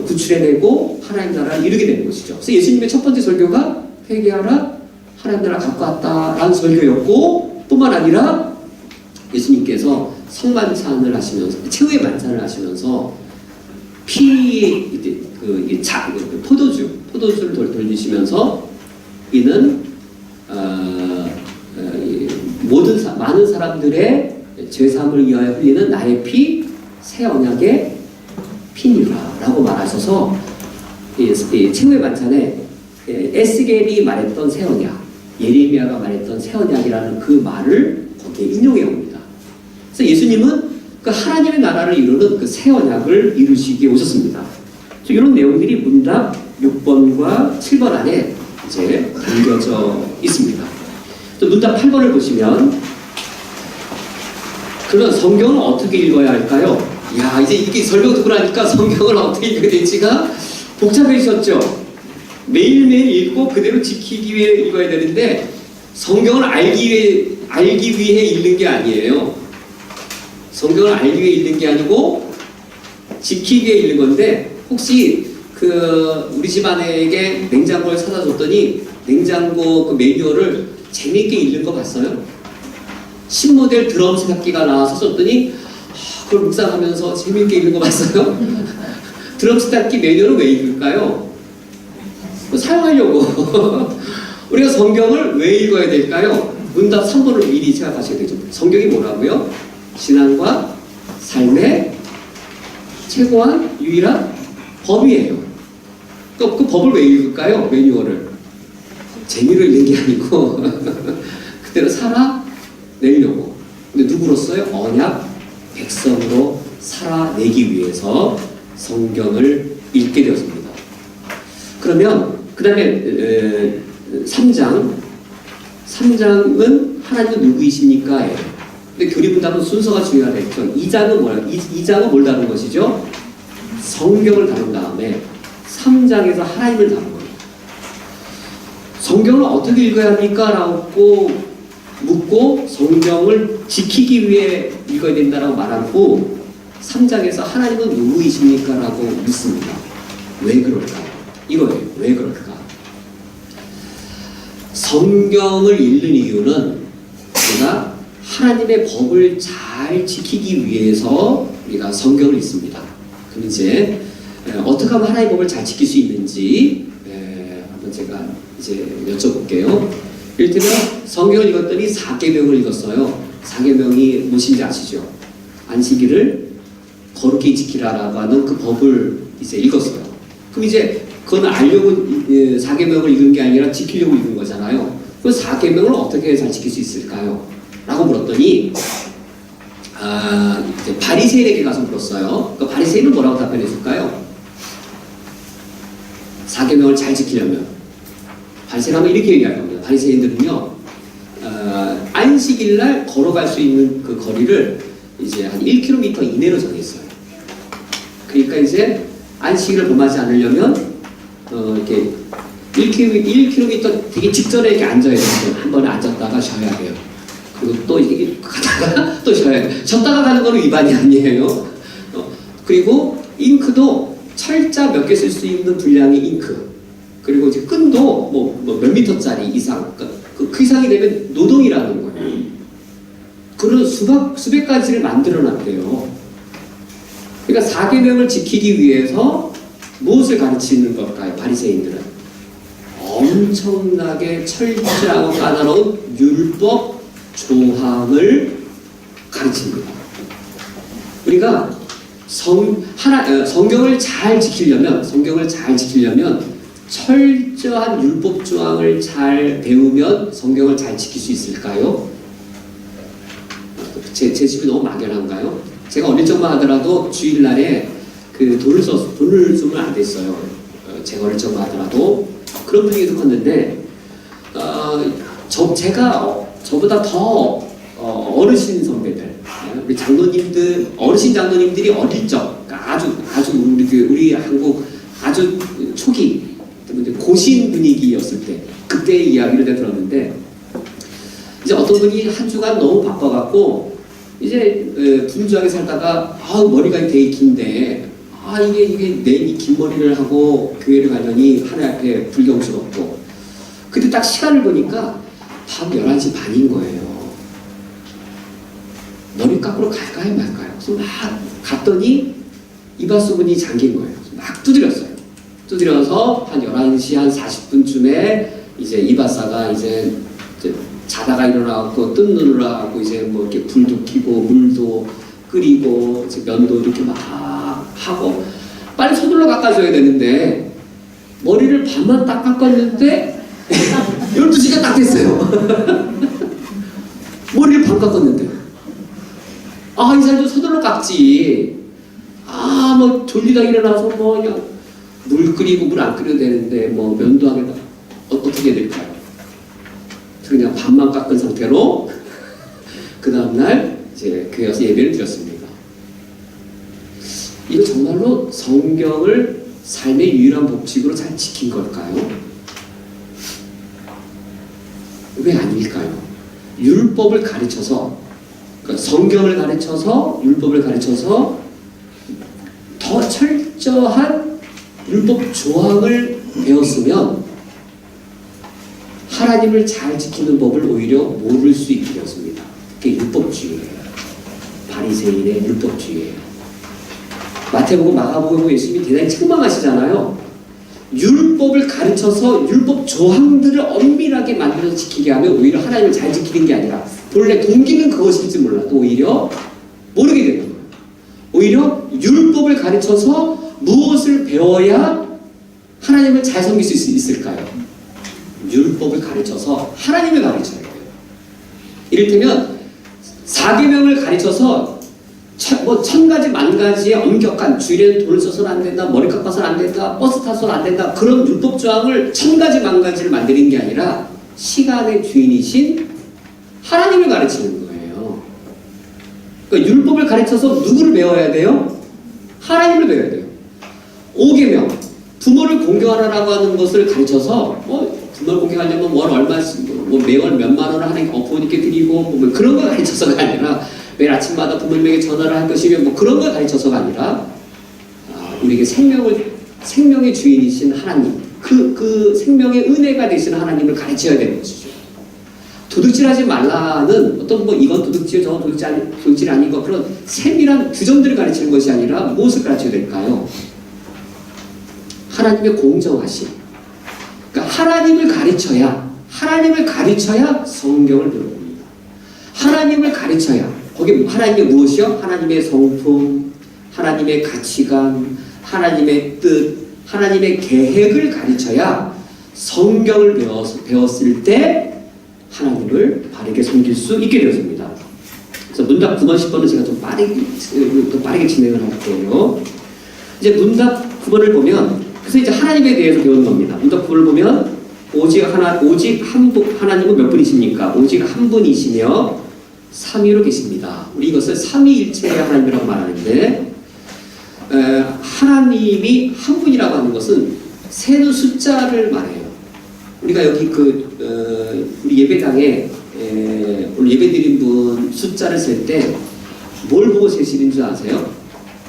구출해내고 하나님 나라를 이루게 되는 것이죠. 그래서 예수님의 첫 번째 설교가 회개하라 하나님 나라 갖고 왔다라는 설교였고 뿐만 아니라 예수님께서 성만찬을 하시면서 최후의 만찬을 하시면서 포도주를 돌리시면서 이는 많은 사람들의 죄사함을 위하여 흘리는 나의 피 새 언약의 피니라라고 말하셔서 최후의 만찬에 에스겔이 말했던 새 언약, 예레미야가 말했던 새 언약이라는 그 말을 거기에 인용해 옵니다. 그래서 예수님은 그 하나님의 나라를 이루는 그 새 언약을 이루시기에 오셨습니다. 이런 내용들이 문답 6번과 7번 안에 이제 담겨져 있습니다. 또 문답 8번을 보시면 그러면 성경을 어떻게 읽어야 할까요? 야, 이제 이게 설명 듣고 나니까 성경을 어떻게 읽어야 될지가 복잡해지셨죠? 매일매일 읽고 그대로 지키기 위해 읽어야 되는데 성경을 알기 위해 읽는 게 아니에요. 성경을 알기 위해 읽는 게 아니고 지키기 위해 읽는 건데, 혹시 우리 집 아내에게 냉장고를 사다 줬더니 냉장고 그 매뉴얼을 재미있게 읽는 거 봤어요? 신모델 드럼 세탁기가 나와서 썼더니 그걸 묵상하면서 재미있게 읽는 거 봤어요? 드럼 세탁기 매뉴얼을 왜 읽을까요? 사용하려고. 우리가 성경을 왜 읽어야 될까요? 문답 3번을 미리 생각하셔야 되죠. 성경이 뭐라고요? 신앙과 삶의 최고한 유일한 법이에요. 그 법을 왜 읽을까요? 매뉴얼을. 재미로 읽는 게 아니고 그대로 살아내려고. 근데 누구로서요? 언약 백성으로 살아내기 위해서 성경을 읽게 되었습니다. 그러면 그 다음에 3장은 하나님은 누구이십니까? 근데 교리문답은 순서가 중요하다 했죠. 2장은 뭐야? 2장은 뭘 다룬 것이죠? 성경을 다룬 다음에 3장에서 하나님을 다룬 겁니다. 성경을 어떻게 읽어야 합니까? 라고 묻고 성경을 지키기 위해 읽어야 된다라고 말하고 3장에서 하나님은 누구이십니까? 라고 묻습니다. 왜 그럴까요? 이거예요. 왜 그럴까? 성경을 읽는 이유는 우리가 하나님의 법을 잘 지키기 위해서 우리가 성경을 읽습니다. 그럼 이제 어떻게 하면 하나님의 법을 잘 지킬 수 있는지 한번 제가 이제 여쭤볼게요. 이를테면 성경을 읽었더니 4계명을 읽었어요. 4계명이 무엇인지 아시죠? 안식일을 거룩히 지키라라고 하는 그 법을 이제 읽었어요. 그럼 이제 그건 알려고 4계명을 읽은 게 아니라 지키려고 읽은 거잖아요. 그 4계명을 어떻게 잘 지킬 수 있을까요? 라고 물었더니 이제 바리새인에게 가서 물었어요. 그 바리새인은 뭐라고 답변해 줄까요? 4계명을 잘 지키려면 바리새인은 이렇게 얘기할 겁니다. 바리새인들은요, 안식일날 걸어갈 수 있는 그 거리를 이제 한 1km 이내로 정했어요. 그러니까 이제 안식일을 범하지 않으려면 이렇게 1km 되게 직전에 이렇게 앉아야 돼요. 한 번에 앉았다가 쉬어야 돼요. 그리고 또 이렇게 가다가 또 쉬어야 돼요. 쉬었다가 가는 거는 위반이 아니에요. 그리고 잉크도 철자 몇 개 쓸 수 있는 분량의 잉크. 그리고 이제 끈도 뭐 몇 미터짜리 이상. 그 이상이 되면 노동이라는 거예요. 그런 수백 가지를 만들어 놨대요. 그러니까 4계명을 지키기 위해서 무엇을 가르치는 걸까요? 바리새인들은 엄청나게 철저하고 까다로운 율법 조항을 가르칩니다. 우리가 성경을 잘 지키려면 철저한 율법 조항을 잘 배우면 성경을 잘 지킬 수 있을까요? 제 집이 너무 막연한가요? 제가 어릴 적만 하더라도 주일날에 돈을 쓰면 안 됐어요. 제가 어릴 적만 하더라도 그런 분위기도 컸는데 제가 저보다 더 어르신 선배들, 우리 장로님들, 어르신 장로님들이 어릴 적, 아주 우리 한국 아주 초기 고신 분위기였을 때 그때의 이야기를 내가 들었는데, 이제 어떤 분이 한 주간 너무 바빠갖고 이제 분주하게 살다가 머리가 되게 긴데 이게 내 이 긴 머리를 하고 교회를 가려니 하나님 앞에 불경스럽고, 그때 딱 시간을 보니까 밤 11시 반인 거예요. 머리 깎으러 갈까요 말까요? 그래서 막 갔더니 이발소문이 잠긴 거예요. 막 두드려서 한 11시 한 40분쯤에 이제 이발사가 이제 자다가 일어나고 뜬 눈으로 하고 이제 뭐 이렇게 불도 켜고 물도 끓이고 이제 면도 이렇게 막 하고 빨리 서둘러 깎아줘야 되는데 머리를 반만 딱 깎았는데 12시가 딱 됐어요. 머리를 반 깎았는데 이 사람도 서둘러 깎지. 뭐 졸리다 일어나서 뭐 그냥 물 끓이고 물 안 끓여도 되는데 뭐 면도 하게 어떻게 될까요? 그냥 반만 깎은 상태로 그 다음날 이제 교회 와서 예배를 드렸습니다. 이거 정말로 성경을 삶의 유일한 법칙으로 잘 지킨 걸까요? 왜 아닐까요? 율법을 가르쳐서, 그러니까 성경을 가르쳐서, 율법을 가르쳐서 더 철저한 율법 조항을 배웠으면 하나님을 잘 지키는 법을 오히려 모를 수 있게 되었습니다. 그게 율법주의예요. 바리새인의 율법주의예요. 마태복음, 마가복음 예수님이 대단히 책망하시잖아요. 율법을 가르쳐서 율법 조항들을 엄밀하게 만들어서 지키게 하면 오히려 하나님을 잘 지키는 게 아니라 본래 동기는 그것일지 몰라도 오히려 모르게 되는 거예요. 오히려 율법을 가르쳐서 무엇을 배워야 하나님을 잘 섬길 수 있을까요? 율법을 가르쳐서 하나님을 가르쳐야 돼요. 이를테면 4계명을 가르쳐서 천 가지 만 가지의 엄격한, 주일에는 돈을 써서는 안 된다, 머리 깎아서는 안 된다, 버스 타서는 안 된다, 그런 율법 조항을 천 가지 만 가지를 만드는 게 아니라 시간의 주인이신 하나님을 가르치는 거예요. 그러니까 율법을 가르쳐서 누구를 배워야 돼요? 하나님을 배워야 돼요. 5계명, 부모를 공경하라고 하는 것을 가르쳐서 부모를 공경하려면 월 얼마씩, 매월 몇만 원을 하나님께 부모님께 드리고 그런 걸 가르쳐서가 아니라 매일 아침마다 부모님에게 전화를 할 것이며 그런 걸 가르쳐서가 아니라 우리에게 생명의 주인이신 하나님, 그 생명의 은혜가 되시는 하나님을 가르쳐야 되는 것이죠. 도둑질하지 말라는 어떤 이건 도둑질, 저건 도둑질 아닌 것, 그런 세밀한 규정들을 가르치는 것이 아니라 무엇을 가르쳐야 될까요? 하나님의 공정하심. 그러니까 하나님을 가르쳐야 성경을 배우는 겁니다. 하나님을 가르쳐야, 거기 하나님의 무엇이요? 하나님의 성품, 하나님의 가치관, 하나님의 뜻, 하나님의 계획을 가르쳐야 성경을 배웠을 때 하나님을 바르게 섬길 수 있게 되었습니다. 그래서 문답 9번, 10번은 제가 좀 빠르게 진행을 할게요. 이제 문답 9번을 보면, 그래서 이제 하나님에 대해서 배우는 겁니다. 문답 9번을 보면, 하나님은 몇 분이십니까? 오직 한 분이시며 삼위로 계십니다. 우리 이것을 삼위일체의 하나님이라고 말하는데, 하나님이 한 분이라고 하는 것은 세는 숫자를 말해요. 우리가 여기 우리 예배당에 오늘 예배드린 분 숫자를 셀 때 뭘 보고 세시는 줄 아세요?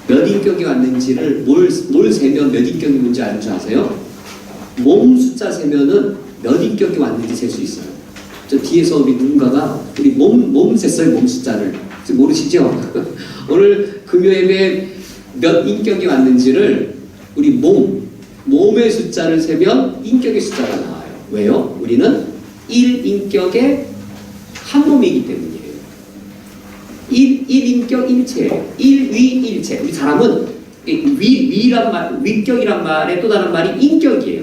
몇 인격이 왔는지를 뭘 세면 몇 인격이 뭔지 아는 줄 아세요? 몸 숫자 세면은 몇 인격이 왔는지 셀 수 있어요. 저 뒤에서 우리 누군가가 우리 몸 셌어요. 몸 숫자를. 모르시죠? 오늘 금요예배 몇 인격이 왔는지를 우리 몸의 숫자를 세면 인격의 숫자가 나와요. 왜요? 우리는 1인격의 한 몸이기 때문이에요. 1인격 1체예요. 1위 1체. 우리 사람은 위격이란 말의 또 다른 말이 인격이에요.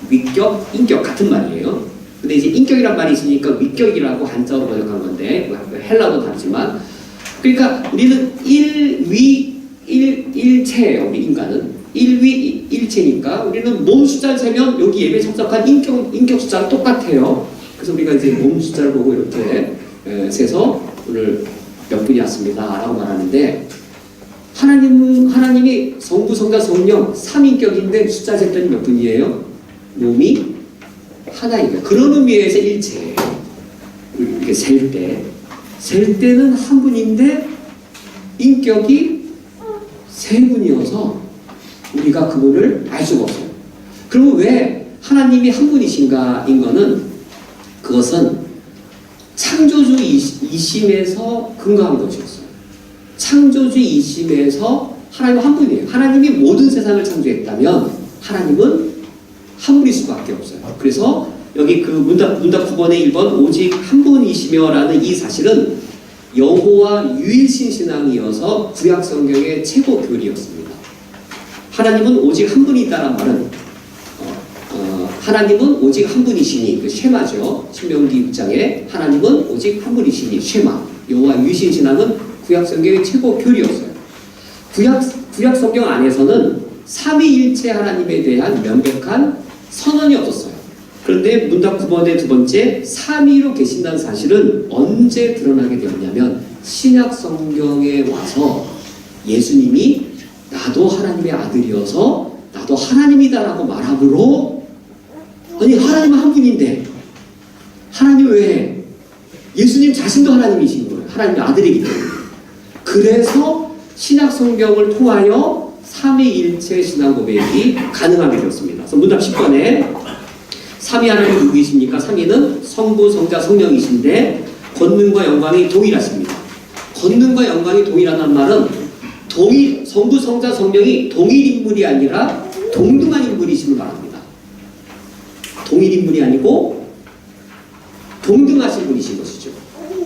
위격, 인격 같은 말이에요. 근데 이제 인격이란 말이 있으니까 위격이라고 한자어로 번역한 건데 헬라어도 다르지만, 그러니까 우리는 1위 1체예요. 우리 인간은 1위 1체니까 우리는 몸 숫자를 세면 여기 예배에 참석한 인격 숫자랑 똑같아요. 그래서 우리가 이제 몸 숫자를 보고 이렇게 세서 오늘 몇 분이 왔습니다 라고 말하는데, 하나님이 성부, 성자, 성령 3인격인데 숫자 셌더니 몇 분이에요? 몸이 하나이다. 그런 의미에서 일체예요. 이렇게 셀 때는 한 분인데 인격이 세 분이어서 우리가 그분을 알 수가 없어요. 그러면 왜 하나님이 한 분이신가인 거는, 그것은 창조주 이심에서 근거한 것이었어요. 창조주 이심에서 하나님은 한 분이에요. 하나님이 모든 세상을 창조했다면 하나님은 한 분일 수밖에 없어요. 그래서 여기 그 문답 9번의 1번 오직 한 분이시며 라는 이 사실은 여호와 유일신 신앙이어서 구약 성경의 최고 교리였습니다. 하나님은 오직 한 분이 있다는 말은 하나님은 오직 한 분이시니, 그 쉐마죠. 신명기 6장에 하나님은 오직 한 분이시니 쉐마. 여호와 유일신 신앙은 구약 성경의 최고 교리였어요. 구약 성경 안에서는 삼위일체 하나님에 대한 명백한 선언이 없었어요. 그런데 문답 9번의 두 번째, 삼위로 계신다는 사실은 언제 드러나게 되었냐면 신약 성경에 와서 예수님이 나도 하나님의 아들이어서 나도 하나님이다라고 말함으로, 아니 하나님은 한 분인데 하나님 외에 예수님 자신도 하나님이신 거예요. 하나님의 아들이기 때문에. 그래서 신약 성경을 통하여 삼위일체 신앙 고백이 가능하게 되었습니다. 그래서 문답 10번에 삼위 하나님 누구이십니까? 삼위는 성부, 성자, 성령이신데 권능과 영광이 동일하십니다. 권능과 영광이 동일하다는 말은 성부, 성자, 성령이 동일 인물이 아니라 동등한 인물이심을 말합니다. 동일 인물이 아니고 동등하신 분이신 것이죠.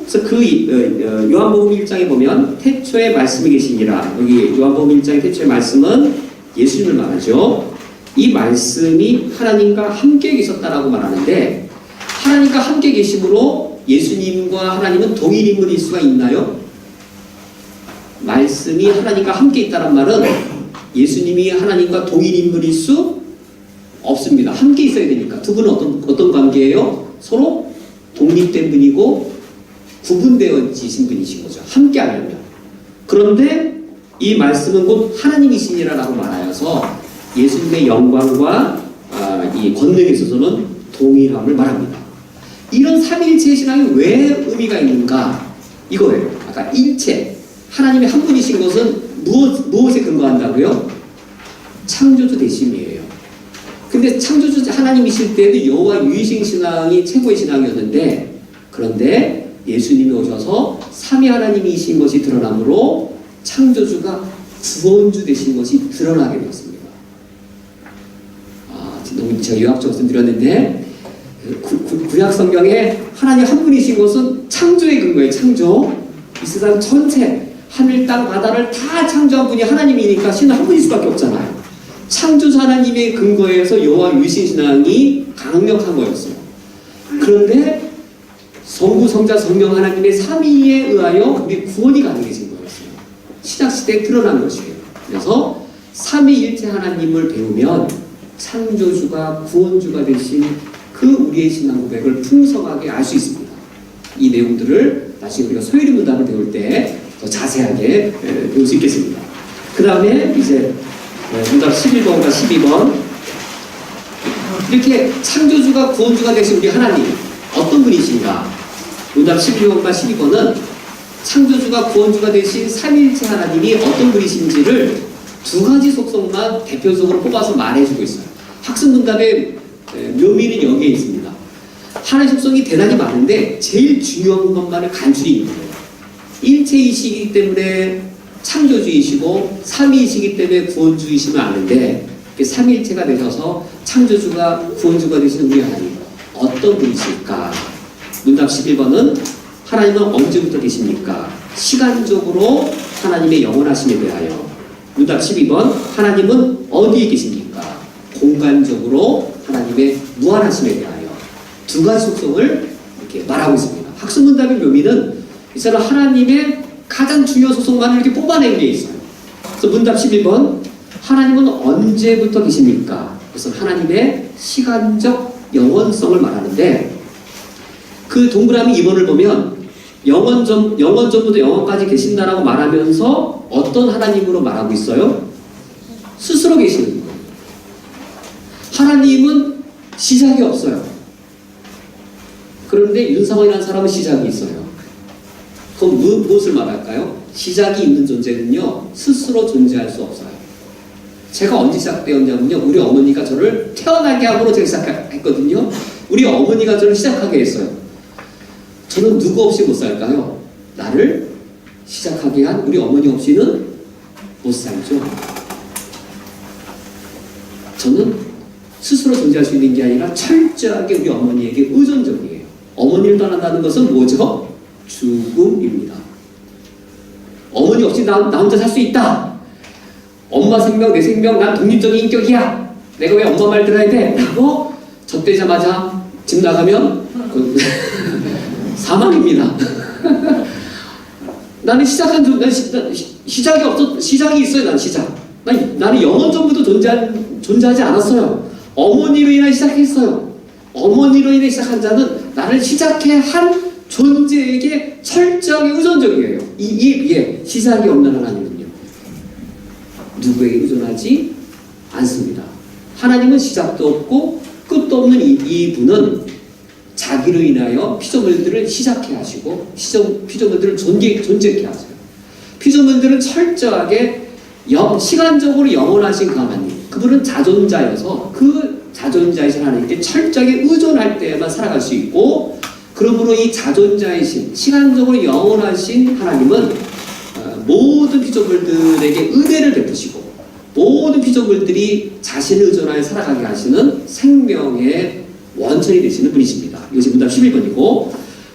그래서 그 요한복음 1장에 보면 태초에 말씀이 계시니라. 여기 요한복음 1장의 태초의 말씀은 예수님을 말하죠. 이 말씀이 하나님과 함께 계셨다라고 말하는데, 하나님과 함께 계심으로 예수님과 하나님은 동일 인물일 수가 있나요? 말씀이 하나님과 함께 있다는 말은 예수님이 하나님과 동일 인물일 수 없습니다. 함께 있어야 되니까. 두 분은 어떤 관계예요? 서로 독립된 분이고 구분되어지신 분이신 거죠. 함께 하려면. 그런데 이 말씀은 곧 하나님이시니라라고 말하여서 예수님의 영광과 이 권능에 있어서는 동일함을 말합니다. 이런 삼위일체 신앙이 왜 의미가 있는가? 이거예요. 아까 일체, 하나님의 한 분이신 것은 무엇에 근거한다고요? 창조주 되심이에요. 근데 창조주 하나님이실 때도 여호와 유일신 신앙이 최고의 신앙이었는데, 그런데 예수님이 오셔서 삼위 하나님이신 것이 드러나므로 창조주가 구원주 되신 것이 드러나게 되었습니다. 너무 제가 요약적으로 말씀드렸는데, 구약 성경에 하나님 한 분이신 것은 창조의 근거예요. 창조. 이 세상 전체 하늘 땅 바다를 다 창조한 분이 하나님이니까 신은 한 분일 수밖에 없잖아요. 창조주 하나님의 근거에서 여호와 유일신 신앙이 강력한 거였어요. 그런데 성부, 성자, 성령 하나님의 삼위에 의하여 우리 구원이 가능해진 거였어요. 신약시대에 드러난 것이에요. 그래서 삼위일체 하나님을 배우면 창조주가 구원주가 되신 그 우리의 신앙 고백을 풍성하게 알 수 있습니다. 이 내용들을 나중에 우리가 소요리 문답을 배울 때 더 자세하게 배울 수 있겠습니다. 그 다음에 이제 문답 11번과 12번, 이렇게 창조주가 구원주가 되신 우리 하나님 어떤 분이신가? 문답 11번과 12번은 창조주가 구원주가 되신 삼위일체 하나님이 어떤 분이신지를 두 가지 속성만 대표적으로 뽑아서 말해주고 있어요. 학습문답의 묘미는 여기에 있습니다. 하나의 속성이 대단히 많은데 제일 중요한 것만을 간추리 있는 거예요. 일체이시기 때문에 창조주이시고 삼위이시기 때문에 구원주이시면 아는데, 삼위일체가 되셔서 창조주가 구원주가 되시는 우리 하나님 어떤 분이실까? 문답 11번은 하나님은 언제부터 계십니까? 시간적으로 하나님의 영원하심에 대하여. 문답 12번, 하나님은 어디에 계십니까? 공간적으로 하나님의 무한하심에 대하여. 두 가지 속성을 이렇게 말하고 있습니다. 학습문답의 묘미는 이 사람 하나님의 가장 중요한 속성만을 이렇게 뽑아낸 게 있어요. 그래서 문답 11번, 하나님은 언제부터 계십니까? 그래서 하나님의 시간적 영원성을 말하는데, 그 동그라미 2번을 보면 영원전부터 영원까지 계신다라고 말하면서 어떤 하나님으로 말하고 있어요? 스스로 계시는 거예요. 하나님은 시작이 없어요. 그런데 윤상원이라는 사람은 시작이 있어요. 그럼 무엇을 말할까요? 시작이 있는 존재는요, 스스로 존재할 수 없어요. 제가 언제 시작되었냐면요, 우리 어머니가 저를 태어나게 함으로 제가 시작했거든요. 우리 어머니가 저를 시작하게 했어요. 저는 누구 없이 못 살까요? 나를 시작하게 한 우리 어머니 없이는 못 살죠. 저는 스스로 존재할 수 있는 게 아니라 철저하게 우리 어머니에게 의존적이에요. 어머니를 떠난다는 것은 뭐죠? 죽음입니다. 어머니 없이 나 혼자 살 수 있다. 엄마 생명, 내 생명, 난 독립적인 인격이야. 내가 왜 엄마 말 들어야 돼? 라고 젖되자마자 집 나가면 사망입니다. 나는 시작이 없어. 시작이 있어요. 난 시작. 나는 영원 전부터 존재하지 않았어요. 어머니로 인해 시작했어요. 어머니로 인해 시작한 자는 나를 시작해 한 존재에게 철저하게 의존적이에요. 이에 비해 시작이 없는 하나님은요, 누구에게 의존하지 않습니다. 하나님은 시작도 없고 끝도 없는 이분은 자기로 인하여 피조물들을 시작해 하시고 피조물들을 존재케 하세요. 피조물들은 철저하게 시간적으로 영원하신 그 하나님, 그분은 자존자여서 그 자존자이신 하나님께 철저하게 의존할 때에만 살아갈 수 있고, 그러므로 이 자존자이신 시간적으로 영원하신 하나님은 모든 피조물들에게 은혜를 베푸시고 모든 피조물들이 자신을 의존하여 살아가게 하시는 생명의 원천이 되시는 분이십니다. 이것이 문답 11번이고,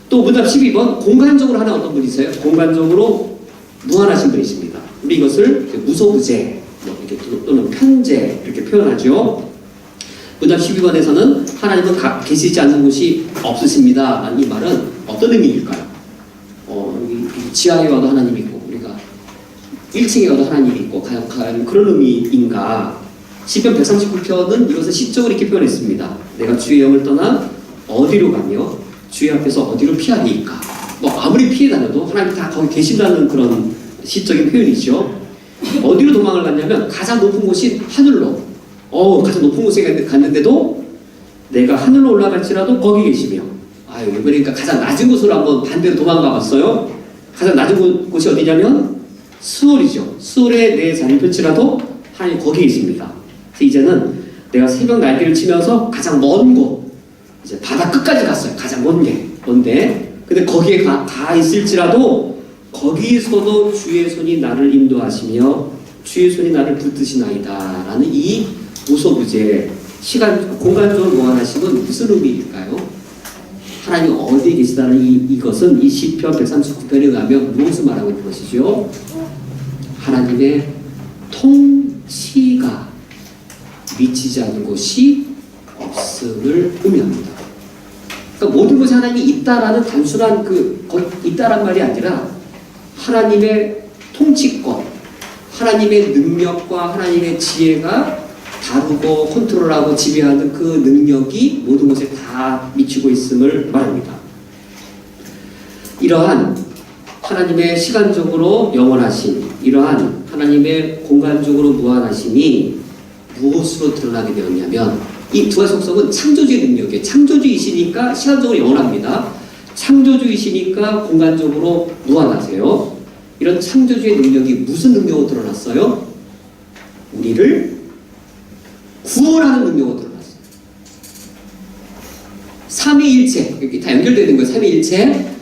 또 문답 12번 공간적으로 하나 어떤 분이세요? 공간적으로 무한하신 분이십니다. 우리 이것을 무소부재 이렇게 또는 편재 이렇게 표현하죠. 문답 12번에서는 하나님은 계시지 않는 곳이 없으십니다 라는 이 말은 어떤 의미일까요? 지하에 와도 하나님이 있고 우리가 1층에 와도 하나님이 있고 과연 그런 의미인가? 시편 139편은 이것을 시적으로 이렇게 표현했습니다. 내가 주의 영을 떠나 어디로 가며 주의 앞에서 어디로 피하리이까? 아무리 피해 다녀도 하나님이 다 거기 계신다는 그런 시적인 표현이죠. 어디로 도망을 갔냐면 가장 높은 곳이 하늘로. 가장 높은 곳에 갔는데도 내가 하늘로 올라갈지라도 거기 계시며, 그러니까 가장 낮은 곳으로 한번 반대로 도망가 봤어요. 가장 낮은 곳이 어디냐면 수월이죠. 수월에 내 자리를 펼치라도 하나님 거기 계십니다. 그래서 이제는 내가 새벽 날개를 치면서 가장 먼 곳, 이제 바다 끝까지 갔어요. 가장 먼데 근데 거기에 가 있을지라도 거기에서도 주의 손이 나를 인도하시며 주의 손이 나를 붙드시나이다 라는 이 무소부재, 공간적으로 무한하심은 무슨 의미일까요? 하나님 어디에 계시다는 이것은 이 시편 139편에 의하면 무엇을 말하고 있는 것이죠? 하나님의 통치가 미치지 않는 곳이 없음을 의미합니다. 그러니까 모든 것이 하나님이 있다라는 단순한 있다란 말이 아니라 하나님의 통치권, 하나님의 능력과 하나님의 지혜가 다루고 컨트롤하고 지배하는 그 능력이 모든 것에 다 미치고 있음을 말합니다. 이러한 하나님의 시간적으로 영원하심, 이러한 하나님의 공간적으로 무한하심이 무엇으로 드러나게 되었냐면, 이 두 가지 속성은 창조주의 능력이에요. 창조주이시니까 시간적으로 영원합니다. 창조주이시니까 공간적으로 무한하세요. 이런 창조주의 능력이 무슨 능력으로 드러났어요? 우리를 구원하는 능력으로 드러났어요. 삼위일체, 여기 다 연결되는 거예요. 삼위일체,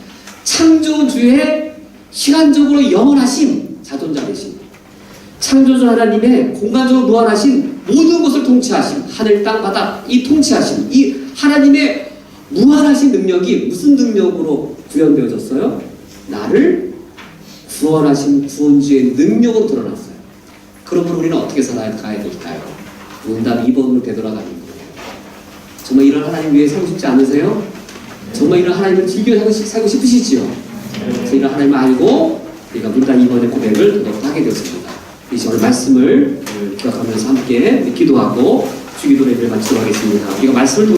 창조주의 시간적으로 영원하심, 자존자 되심, 창조주 하나님의 공간적으로 무한하신 모든 것을 통치하심, 하늘 땅 바다 이 통치하심, 이 하나님의 무한하신 능력이 무슨 능력으로 구현되어졌어요? 나를 구원하신 구원주의 능력으로 드러났어요. 그러므로 우리는 어떻게 살아가야 될까요? 문답 2번으로 되돌아가는 거예요. 정말 이런 하나님 위해 살고 싶지 않으세요? 정말 이런 하나님을 즐겨 살고 싶으시지요? 그래서 이런 하나님을 알고 우리가 문답 2번의 고백을 더더욱 하게 되었습니다. 이제 오늘 말씀을 기억하면서 함께 기도하고 주기도 예배를 마치도록 하겠습니다. 우리가 말씀을